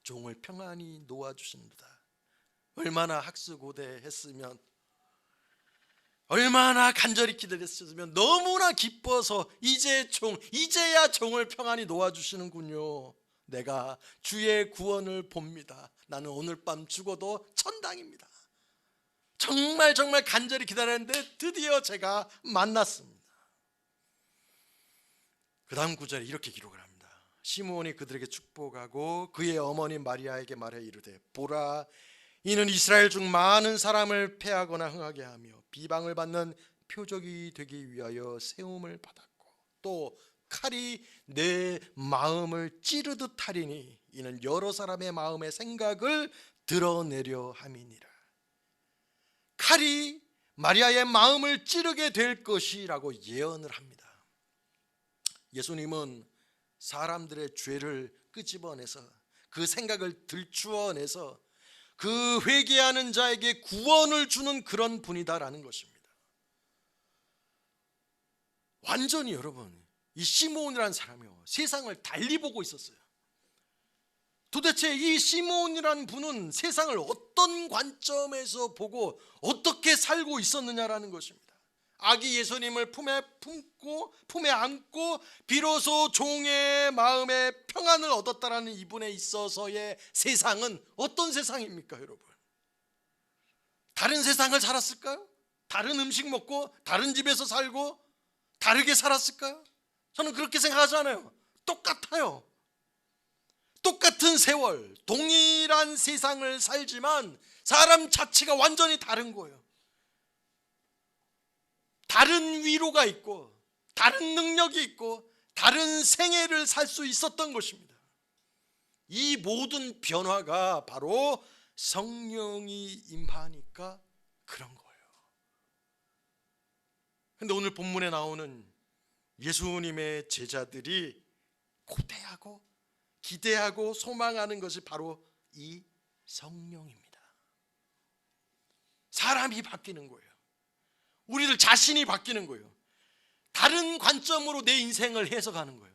종을 평안히 놓아주신다. 얼마나 학수고대했으면, 얼마나 간절히 기다렸으면, 너무나 기뻐서 이제야 종을 평안히 놓아주시는군요. 내가 주의 구원을 봅니다. 나는 오늘 밤 죽어도 천당입니다. 정말 간절히 기다렸는데 드디어 제가 만났습니다. 그 다음 구절에 이렇게 기록을 합니다. 시므온이 그들에게 축복하고 그의 어머니 마리아에게 말해 이르되, 보라, 이는 이스라엘 중 많은 사람을 패하거나 흥하게 하며 비방을 받는 표적이 되기 위하여 세움을 받았고, 또 칼이 내 마음을 찌르듯 하리니 이는 여러 사람의 마음의 생각을 드러내려 함이니라. 칼이 마리아의 마음을 찌르게 될 것이라고 예언을 합니다. 예수님은 사람들의 죄를 끄집어내서 그 생각을 들추어내서 그 회개하는 자에게 구원을 주는 그런 분이다라는 것입니다. 완전히 여러분, 이 시므온이라는 사람이요, 세상을 달리 보고 있었어요. 도대체 이 시므온이라는 분은 세상을 어떤 관점에서 보고 어떻게 살고 있었느냐라는 것입니다. 아기 예수님을 품에 안고 비로소 종의 마음에 평안을 얻었다라는 이분에 있어서의 세상은 어떤 세상입니까, 여러분? 다른 세상을 살았을까요? 다른 음식 먹고 다른 집에서 살고 다르게 살았을까요? 저는 그렇게 생각하잖아요. 똑같아요. 똑같은 세월, 동일한 세상을 살지만 사람 자체가 완전히 다른 거예요. 다른 위로가 있고 다른 능력이 있고 다른 생애를 살 수 있었던 것입니다. 이 모든 변화가 바로 성령이 임하니까 그런 거예요. 그런데 오늘 본문에 나오는 예수님의 제자들이 고대하고 기대하고 소망하는 것이 바로 이 성령입니다. 사람이 바뀌는 거예요. 우리들 자신이 바뀌는 거예요. 다른 관점으로 내 인생을 해석하는 거예요.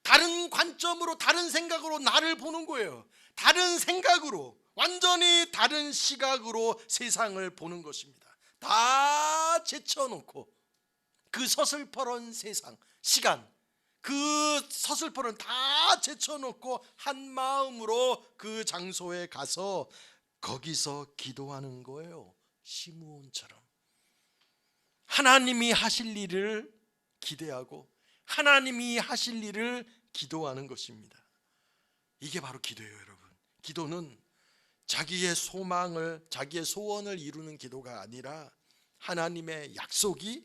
다른 관점으로, 다른 생각으로 나를 보는 거예요. 다른 생각으로, 완전히 다른 시각으로 세상을 보는 것입니다. 다 제쳐놓고 그 서슬퍼런 세상, 시간, 그 서슬퍼는 다 제쳐놓고 한 마음으로 그 장소에 가서 거기서 기도하는 거예요. 시므온처럼 하나님이 하실 일을 기대하고 하나님이 하실 일을 기도하는 것입니다. 이게 바로 기도예요, 여러분. 기도는 자기의 소망을, 자기의 소원을 이루는 기도가 아니라 하나님의 약속이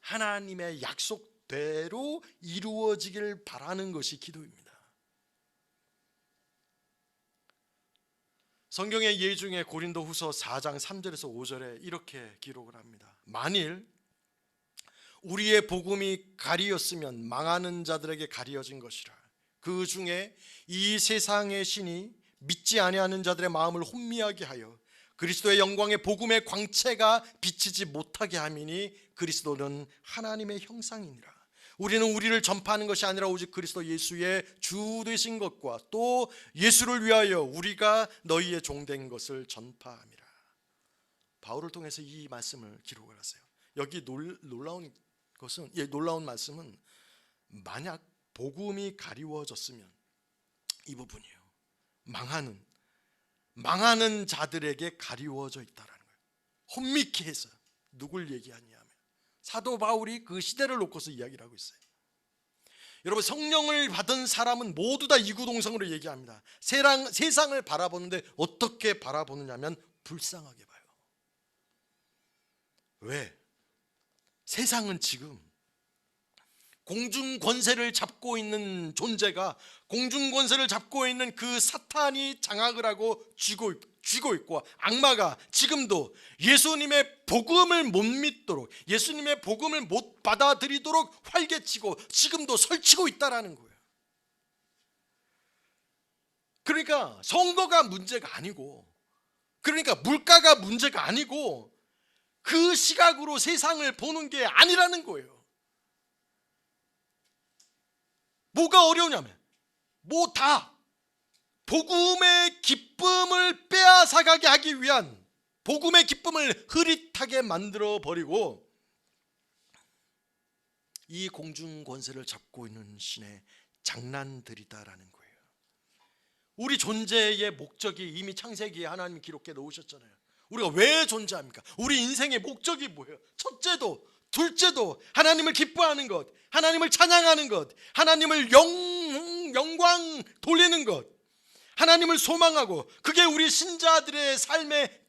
하나님의 약속대로 이루어지길 바라는 것이 기도입니다. 성경의 예 중에 고린도후서 4장 3절에서 5절에 이렇게 기록을 합니다. 만일 우리의 복음이 가리었으면 망하는 자들에게 가리어진 것이라. 그 중에 이 세상의 신이 믿지 아니하는 자들의 마음을 혼미하게 하여 그리스도의 영광의 복음의 광채가 비치지 못하게 함이니 그리스도는 하나님의 형상이니라. 우리는 우리를 전파하는 것이 아니라 오직 그리스도 예수의 주 되신 것과 또 예수를 위하여 우리가 너희의 종된 것을 전파함이라. 바울을 통해서 이 말씀을 기록을 하세요. 여기 놀라운 말씀은 만약 복음이 가리워졌으면 이 부분이에요. 망하는 자들에게 가리워져 있다라는 거예요. 혼미케 해서 누굴 얘기하냐면 사도 바울이 그 시대를 놓고서 이야기를 하고 있어요. 여러분, 성령을 받은 사람은 모두 다 이구동성으로 얘기합니다. 세상을 바라보는데 어떻게 바라보느냐면 불쌍하게 봐요. 왜? 세상은 지금 공중 권세를 잡고 있는 존재가, 공중 권세를 잡고 있는 그 사탄이 장악을 하고 쥐고 있고, 악마가 지금도 예수님의 복음을 못 믿도록, 예수님의 복음을 못 받아들이도록 활개치고 지금도 설치고 있다라는 거예요. 그러니까 선거가 문제가 아니고, 그러니까 물가가 문제가 아니고, 그 시각으로 세상을 보는 게 아니라는 거예요. 뭐가 어려우냐면 다 복음의 기쁨을 빼앗아가게 하기 위한, 복음의 기쁨을 흐릿하게 만들어버리고 이 공중 권세를 잡고 있는 신의 장난들이다라는 거예요. 우리 존재의 목적이 이미 창세기에 하나님이 기록해 놓으셨잖아요. 우리가 왜 존재합니까? 우리 인생의 목적이 뭐예요? 첫째도 둘째도 하나님을 기뻐하는 것, 하나님을 찬양하는 것, 하나님을 영광 돌리는 것, 하나님을 소망하고, 그게 우리 신자들의 삶의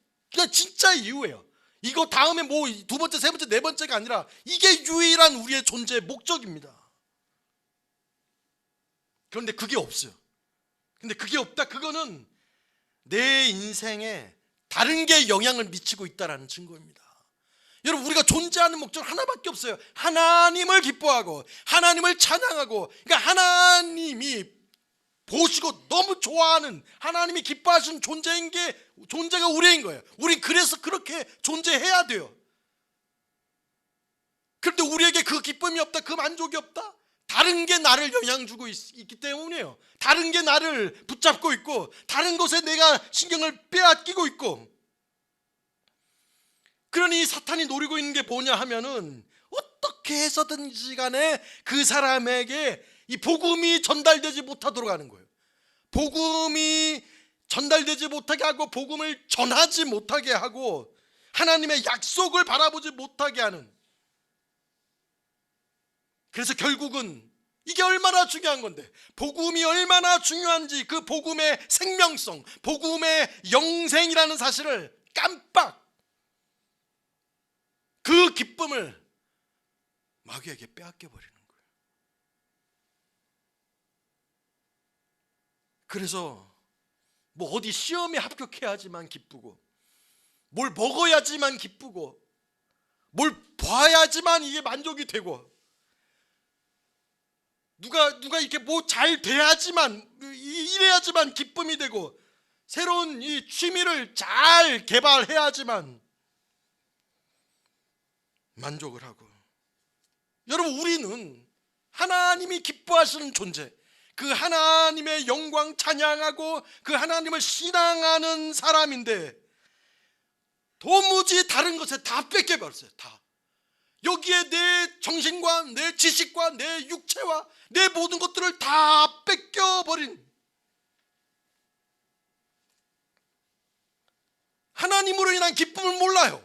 진짜 이유예요. 이거 다음에 뭐 두 번째, 세 번째, 네 번째가 아니라 이게 유일한 우리의 존재의 목적입니다. 그런데 그게 없어요. 근데 그게 없다, 그거는 내 인생에 다른 게 영향을 미치고 있다는 증거입니다. 여러분, 우리가 존재하는 목적은 하나밖에 없어요. 하나님을 기뻐하고 하나님을 찬양하고, 그러니까 하나님이 보시고 너무 좋아하는, 하나님이 기뻐하시는 존재가 우리인 거예요. 우린 그래서 그렇게 존재해야 돼요. 그런데 우리에게 그 기쁨이 없다, 그 만족이 없다? 다른 게 나를 영향 주고 있기 때문이에요. 다른 게 나를 붙잡고 있고, 다른 것에 내가 신경을 빼앗기고 있고. 그러니 사탄이 노리고 있는 게 뭐냐 하면은, 어떻게 해서든지 간에 그 사람에게 이 복음이 전달되지 못하도록 하는 거예요. 복음이 전달되지 못하게 하고, 복음을 전하지 못하게 하고, 하나님의 약속을 바라보지 못하게 하는. 그래서 결국은 이게 얼마나 중요한 건데, 복음이 얼마나 중요한지, 그 복음의 생명성, 복음의 영생이라는 사실을 깜빡, 그 기쁨을 마귀에게 빼앗겨 버리는 거예요. 그래서 뭐 어디 시험에 합격해야지만 기쁘고, 뭘 먹어야지만 기쁘고, 뭘 봐야지만 이게 만족이 되고, 누가 이렇게 뭐 잘 돼야지만, 이래야지만 기쁨이 되고, 새로운 이 취미를 잘 개발해야지만 만족을 하고. 여러분, 우리는 하나님이 기뻐하시는 존재, 그 하나님의 영광 찬양하고 그 하나님을 신앙하는 사람인데, 도무지 다른 것에 다 뺏겨버렸어요. 다. 여기에 내 정신과 내 지식과 내 육체와 내 모든 것들을 다 뺏겨버린, 하나님으로 인한 기쁨을 몰라요.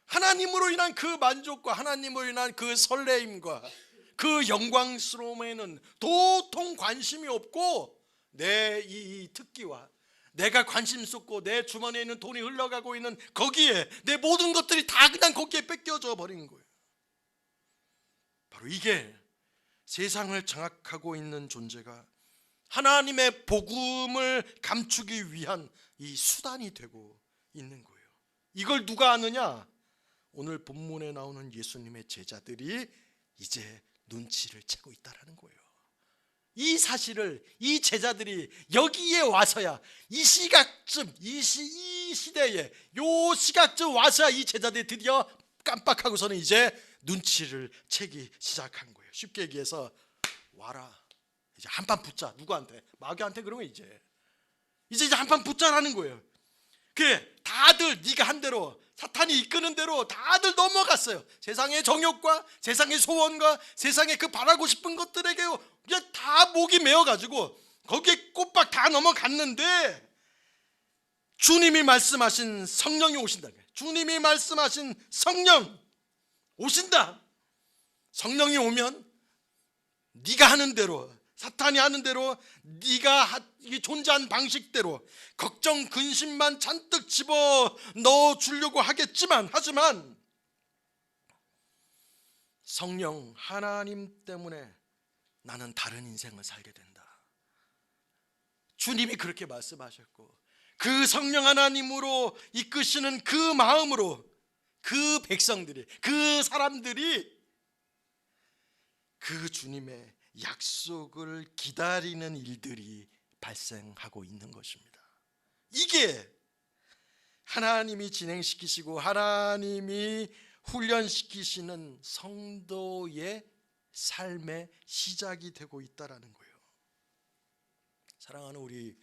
하나님으로 인한 그 만족과 하나님으로 인한 그 설레임과 그 영광스러움에는 도통 관심이 없고, 내 이 특기와 내가 관심 쏟고 내 주머니에 있는 돈이 흘러가고 있는 거기에 내 모든 것들이 다 그냥 거기에 뺏겨져 버린 거예요. 바로 이게 세상을 장악하고 있는 존재가 하나님의 복음을 감추기 위한 이 수단이 되고 있는 거예요. 이걸 누가 아느냐? 오늘 본문에 나오는 예수님의 제자들이 이제 눈치를 채고 있다라는 거예요. 이 사실을 이 제자들이 여기에 와서야, 이 시각쯤, 이 시대에 요 시각쯤 와서야 이 제자들이 드디어 깜빡하고서는 이제 눈치를 채기 시작한 거예요. 쉽게 얘기해서 와라, 이제 한판 붙자. 누구한테? 마귀한테. 그러면 이제 한판 붙자라는 거예요. 그래, 다들 네가 한 대로, 사탄이 이끄는 대로 다들 넘어갔어요. 세상의 정욕과 세상의 소원과 세상의 그 바라고 싶은 것들에게 이제 다 목이 메어가지고 거기에 꼬박 다 넘어갔는데, 주님이 말씀하신 성령이 오신다. 주님이 말씀하신 성령 오신다. 성령이 오면 네가 하는 대로, 사탄이 하는 대로, 네가 존재한 방식대로 걱정 근심만 잔뜩 집어 넣어 주려고 하지만 성령 하나님 때문에 나는 다른 인생을 살게 된다. 주님이 그렇게 말씀하셨고, 그 성령 하나님으로 이끄시는 그 마음으로 그 백성들이, 그 사람들이 그 주님의 약속을 기다리는 일들이 발생하고 있는 것입니다. 이게 하나님이 진행시키시고 하나님이 훈련시키시는 성도의 삶의 시작이 되고 있다라는 거예요. 사랑하는 우리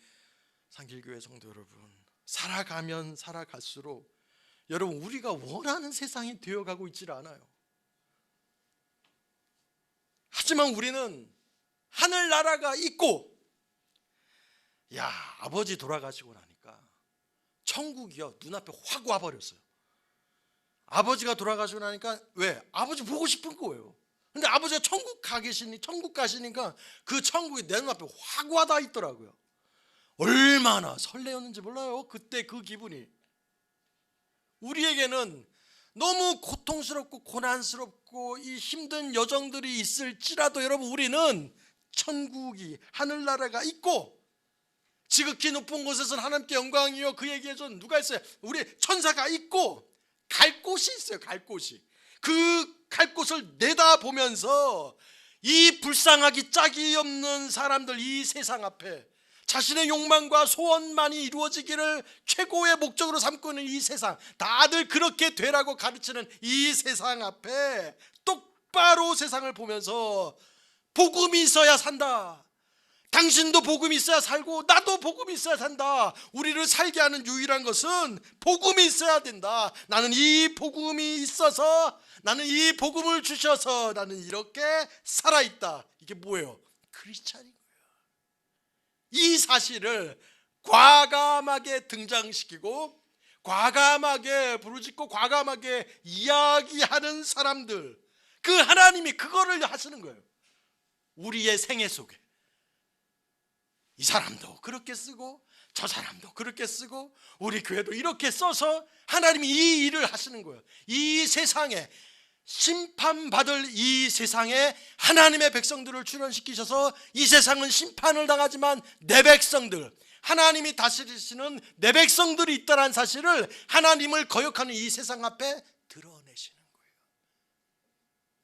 상길교회 성도 여러분, 살아가면 살아갈수록 여러분, 우리가 원하는 세상이 되어가고 있지를 않아요. 하지만 우리는 하늘나라가 있고, 야, 아버지 돌아가시고 나니까 천국이요 눈앞에 확 와버렸어요. 아버지가 돌아가시고 나니까, 왜? 아버지 보고 싶은 거예요. 근데 아버지가 천국 가시니까 그 천국이 내 눈앞에 확 와닿아 있더라고요. 얼마나 설레었는지 몰라요, 그때 그 기분이. 우리에게는 너무 고통스럽고 고난스럽고 이 힘든 여정들이 있을지라도 여러분, 우리는 천국이, 하늘나라가 있고, 지극히 높은 곳에서는 하나님께 영광이요, 그 얘기해줘. 누가 있어요? 우리 천사가 있고, 갈 곳이 있어요. 갈 곳이. 그 갈 곳을 내다보면서 이 불쌍하기 짝이 없는 사람들, 이 세상 앞에 자신의 욕망과 소원만이 이루어지기를 최고의 목적으로 삼고 있는 이 세상, 다들 그렇게 되라고 가르치는 이 세상 앞에 똑바로 세상을 보면서 복음이 있어야 산다. 당신도 복음이 있어야 살고 나도 복음이 있어야 산다. 우리를 살게 하는 유일한 것은 복음이 있어야 된다. 나는 이 복음이 있어서, 나는 이 복음을 주셔서 나는 이렇게 살아있다. 이게 뭐예요? 크리스찬인 거예요. 이 사실을 과감하게 등장시키고 과감하게 부르짖고 과감하게 이야기하는 사람들, 그 하나님이 그거를 하시는 거예요. 우리의 생애 속에 이 사람도 그렇게 쓰고 저 사람도 그렇게 쓰고 우리 교회도 이렇게 써서 하나님이 이 일을 하시는 거예요. 이 세상에 심판받을 이 세상에 하나님의 백성들을 출현시키셔서 이 세상은 심판을 당하지만 내 백성들, 하나님이 다스리시는 내 백성들이 있다는 사실을 하나님을 거역하는 이 세상 앞에 드러내시는 거예요.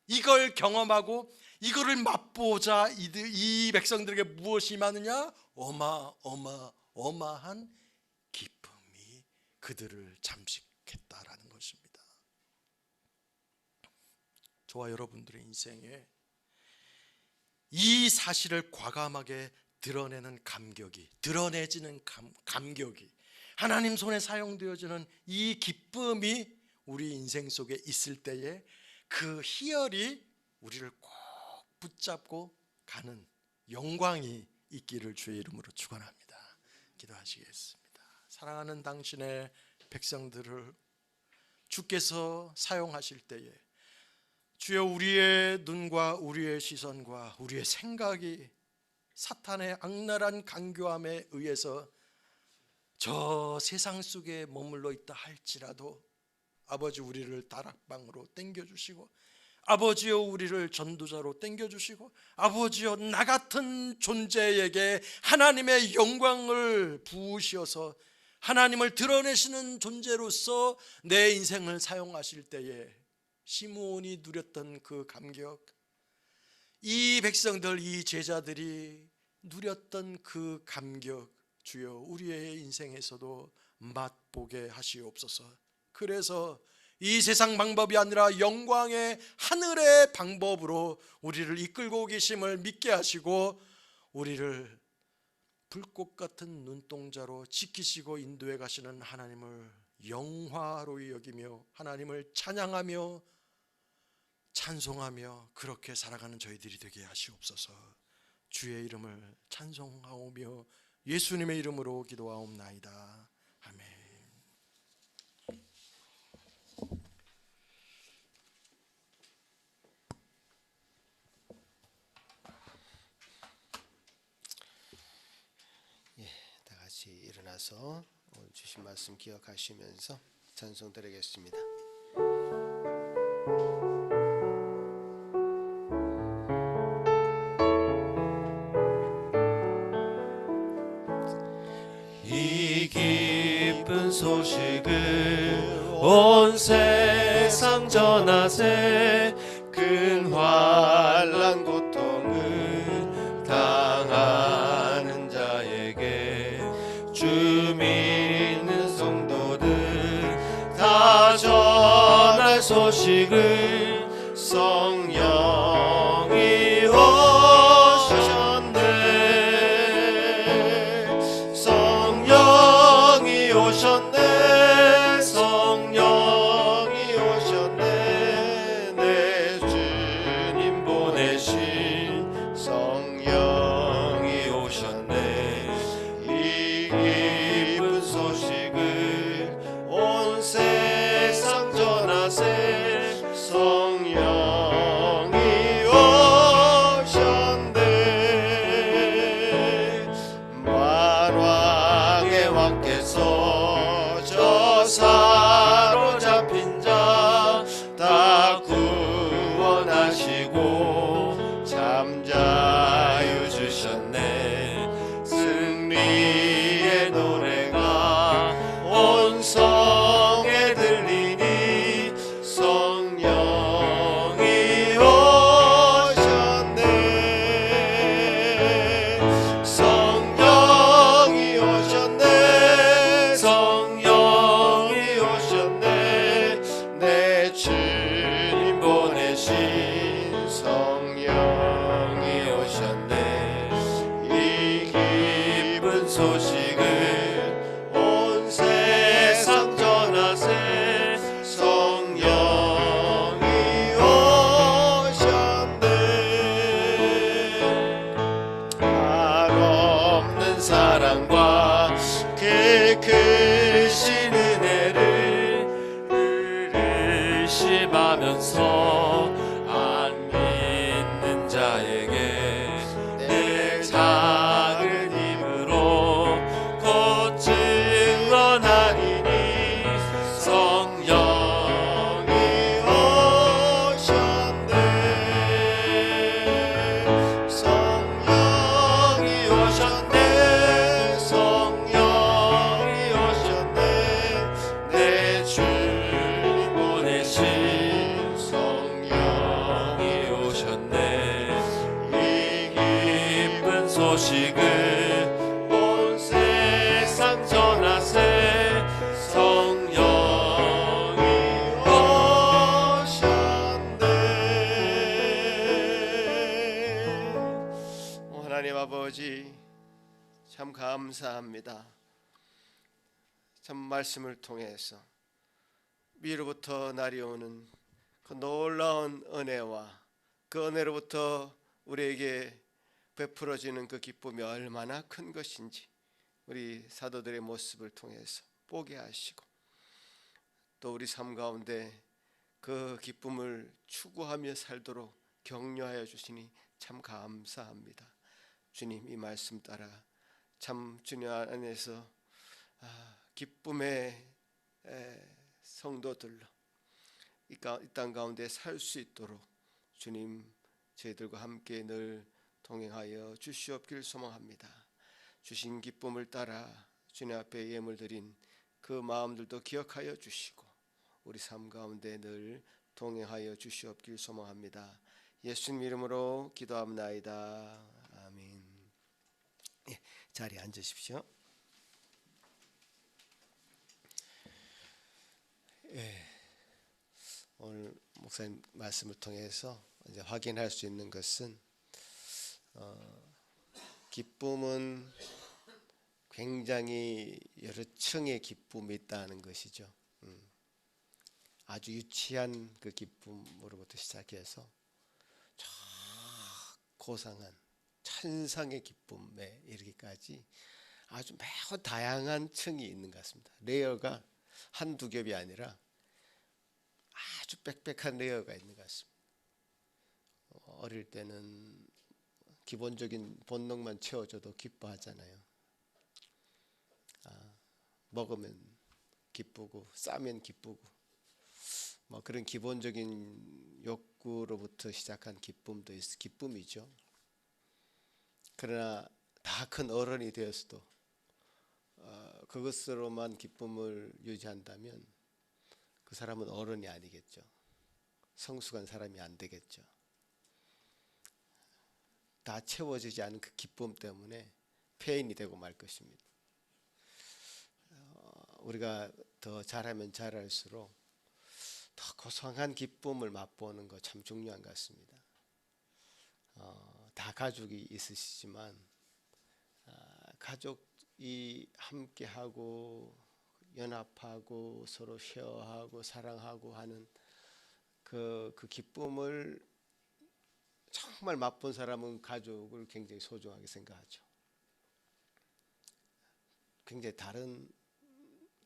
이걸 경험하고 이거를 맛보자 이 백성들에게 무엇이 임하느냐? 어마어마한 기쁨이 그들을 잠식했다라는 것입니다. 저와 여러분들의 인생에 이 사실을 과감하게 드러내는 감격이, 드러내지는 감격이, 하나님 손에 사용되어지는 이 기쁨이 우리 인생 속에 있을 때에 그 희열이 우리를 꼭 붙잡고 가는 영광이 있기를 주의 이름으로 축원합니다. 기도하시겠습니다. 사랑하는 당신의 백성들을 주께서 사용하실 때에 주여, 우리의 눈과 우리의 시선과 우리의 생각이 사탄의 악랄한 강교함에 의해서 저 세상 속에 머물러 있다 할지라도 아버지, 우리를 다락방으로 땡겨주시고, 아버지여, 우리를 전도자로 땡겨주시고, 아버지여, 나 같은 존재에게 하나님의 영광을 부으셔서 하나님을 드러내시는 존재로서 내 인생을 사용하실 때에 시므온이 누렸던 그 감격, 이 백성들, 이 제자들이 누렸던 그 감격, 주여, 우리의 인생에서도 맛보게 하시옵소서. 그래서 이 세상 방법이 아니라 영광의 하늘의 방법으로 우리를 이끌고 계심을 믿게 하시고, 우리를 불꽃 같은 눈동자로 지키시고 인도해 가시는 하나님을 영화로이 여기며 하나님을 찬양하며 찬송하며 그렇게 살아가는 저희들이 되게 하시옵소서. 주의 이름을 찬송하오며 예수님의 이름으로 기도하옵나이다. 아멘. 다 같이 일어나서 오늘 주신 말씀 기억하시면서 찬송 드리겠습니다. 이 기쁜 소식을 온 세상 전하세. 큰 환난 고통을 당하는 자에게 주 믿는 성도들 다 전할 소식을 성령이 오셨네. 성령이 오셨네. 성령이 오셨네. 내 주님 보내신 성령이 오셨네. 이 기쁜 소식을 온 세상 전하세. 성령이 오셨네. 만왕의 왕께서 저 사로잡힌 자 다 구원하시고 잠자유 주셨네. 승리의 노래가 온 성에 들리니 성령이 오셨네. 성령이 오셨네. 성령이 오셨네. 내 주님 보내신 성령이 오셨네. 이 기쁜 소식을 온 세상 전하세. 성령이 오셨네. 한없는 사랑과 그 크신 은혜를 의심하면서 안 믿는 자에게 내 작은 힘으로 곧 증언하리니 성령이 오셨네. 성령이 오셨네. 성령이 오셨네. 내 주님 보내신 성령이 오셨네. 이 기쁜 소식을 온 세상 전하세. 성령이 오셨네. 하나님 아버지, 참 감사합니다. 참 말씀을 통해서 위로부터 날이 오는 그 놀라운 은혜와 그 은혜로부터 우리에게 베풀어지는 그 기쁨이 얼마나 큰 것인지 우리 사도들의 모습을 통해서 보게 하시고 또 우리 삶 가운데 그 기쁨을 추구하며 살도록 격려하여 주시니 참 감사합니다. 주님, 이 말씀 따라 참 주님 안에서 기쁨의 성도들로 이 땅 가운데 살 수 있도록 주님 저희들과 함께 늘 동행하여 주시옵길 소망합니다. 주신 기쁨을 따라 주님 앞에 예물 드린 그 마음들도 기억하여 주시고 우리 삶 가운데 늘 동행하여 주시옵길 소망합니다. 예수님 이름으로 기도합나이다. 아멘. 예, 자리에 앉으십시오. 예, 오늘 목사님 말씀을 통해서 이제 확인할 수 있는 것은 기쁨은 굉장히 여러 층의 기쁨이 있다는 것이죠. 아주 유치한 그 기쁨으로부터 시작해서 저 고상한 천상의 기쁨에 이르기까지 아주 매우 다양한 층이 있는 것 같습니다. 레이어가 한두 겹이 아니라 아주 빽빽한 레이어가 있는 것 같습니다. 어릴 때는 기본적인 본능만 채워줘도 기뻐하잖아요. 먹으면 기쁘고 싸면 기쁘고 뭐 그런 기본적인 욕구로부터 시작한 기쁨이죠. 그러나 다 큰 어른이 되었어도 그것으로만 기쁨을 유지한다면 그 사람은 어른이 아니겠죠. 성숙한 사람이 안 되겠죠. 다 채워지지 않은 그 기쁨 때문에 폐인이 되고 말 것입니다. 우리가 더 잘하면 잘할수록 더 고상한 기쁨을 맛보는 거 참 중요한 것 같습니다. 다 가족이 있으시지만 가족이 함께하고 연합하고 서로 쉐어하고 사랑하고 하는 그 기쁨을 정말 맛본 사람은 가족을 굉장히 소중하게 생각하죠. 굉장히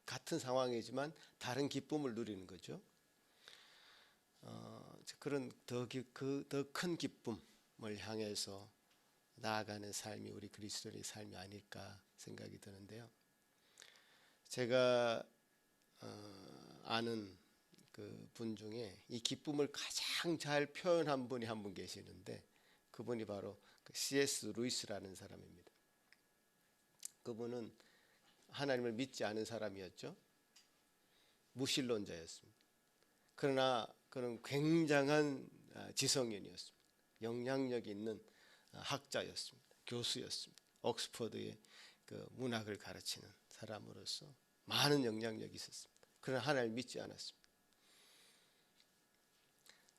같은 상황이지만 다른 기쁨을 누리는 거죠. 그런 더 큰 기쁨을 향해서 나아가는 삶이 우리 그리스도인의 삶이 아닐까 생각이 드는데요. 제가 아는 그 분 중에 이 기쁨을 가장 잘 표현한 분이 한 분 계시는데 그분이 바로 C.S. 루이스라는 사람입니다. 그분은 하나님을 믿지 않은 사람이었죠. 무신론자였습니다. 그러나 그는 굉장한 지성인이었습니다. 영향력 있는 학자였습니다. 교수였습니다. 옥스퍼드의 그 문학을 가르치는 사람으로서 많은 영향력이 있었습니다. 그러나 하나님을 믿지 않았습니다.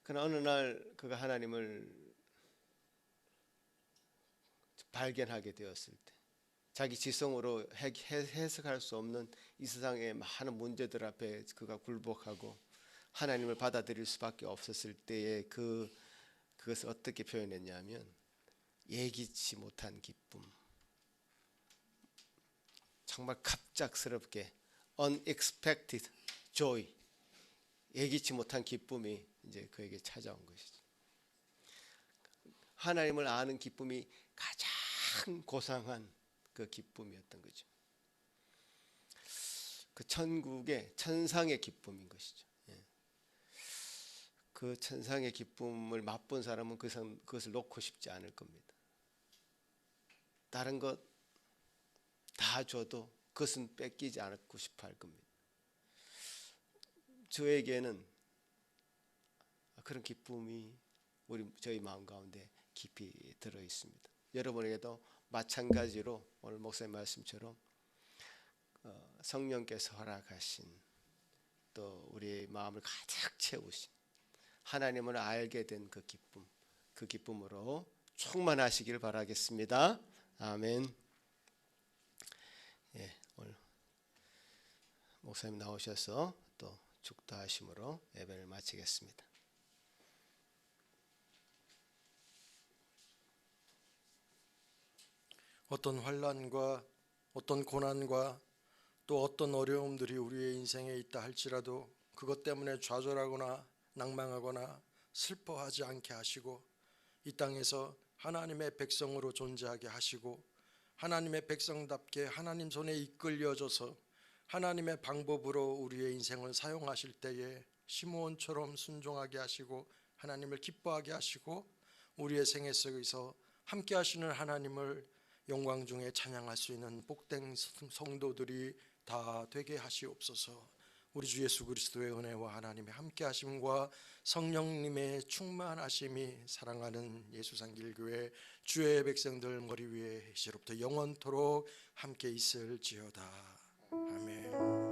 그러나 어느 날 그가 하나님을 발견하게 되었을 때 자기 지성으로 해석할 수 없는 이 세상의 많은 문제들 앞에 그가 굴복하고 하나님을 받아들일 수밖에 없었을 때에 그것을 어떻게 표현했냐면 예기치 못한 기쁨, 정말 갑작스럽게 unexpected joy, 예기치 못한 기쁨이 이제 그에게 찾아온 것이죠. 하나님을 아는 기쁨이 가장 고상한 그 기쁨이었던 거죠. 그 천국의 천상의 기쁨인 것이죠. 그 천상의 기쁨을 맛본 사람은 그것을 놓고 싶지 않을 겁니다. 다른 것 다 줘도 그것은 뺏기지 않고 싶어 할 겁니다. 저에게는 그런 기쁨이 저희 마음 가운데 깊이 들어 있습니다. 여러분에게도 마찬가지로 오늘 목사님 말씀처럼 성령께서 허락하신 또 우리의 마음을 가득 채우신 하나님을 알게 된 그 기쁨, 그 기쁨으로 충만하시길 바라겠습니다. 아멘. 예, 오늘 목사님 나오셔서 또 축도하심으로 예배를 마치겠습니다. 어떤 환난과 어떤 고난과 또 어떤 어려움들이 우리의 인생에 있다 할지라도 그것 때문에 좌절하거나 낭망하거나 슬퍼하지 않게 하시고 이 땅에서 하나님의 백성으로 존재하게 하시고 하나님의 백성답게 하나님 손에 이끌려져서 하나님의 방법으로 우리의 인생을 사용하실 때에 시므온처럼 순종하게 하시고 하나님을 기뻐하게 하시고 우리의 생애 속에서 함께 하시는 하나님을 영광 중에 찬양할 수 있는 복된 성도들이 다 되게 하시옵소서. 우리 주 예수 그리스도의 은혜와 하나님의 함께 하심과 성령님의 충만하심이 사랑하는 예수상길교회 주의 백성들 머리 위에 이제로부터 영원토록 함께 있을지어다. 아멘.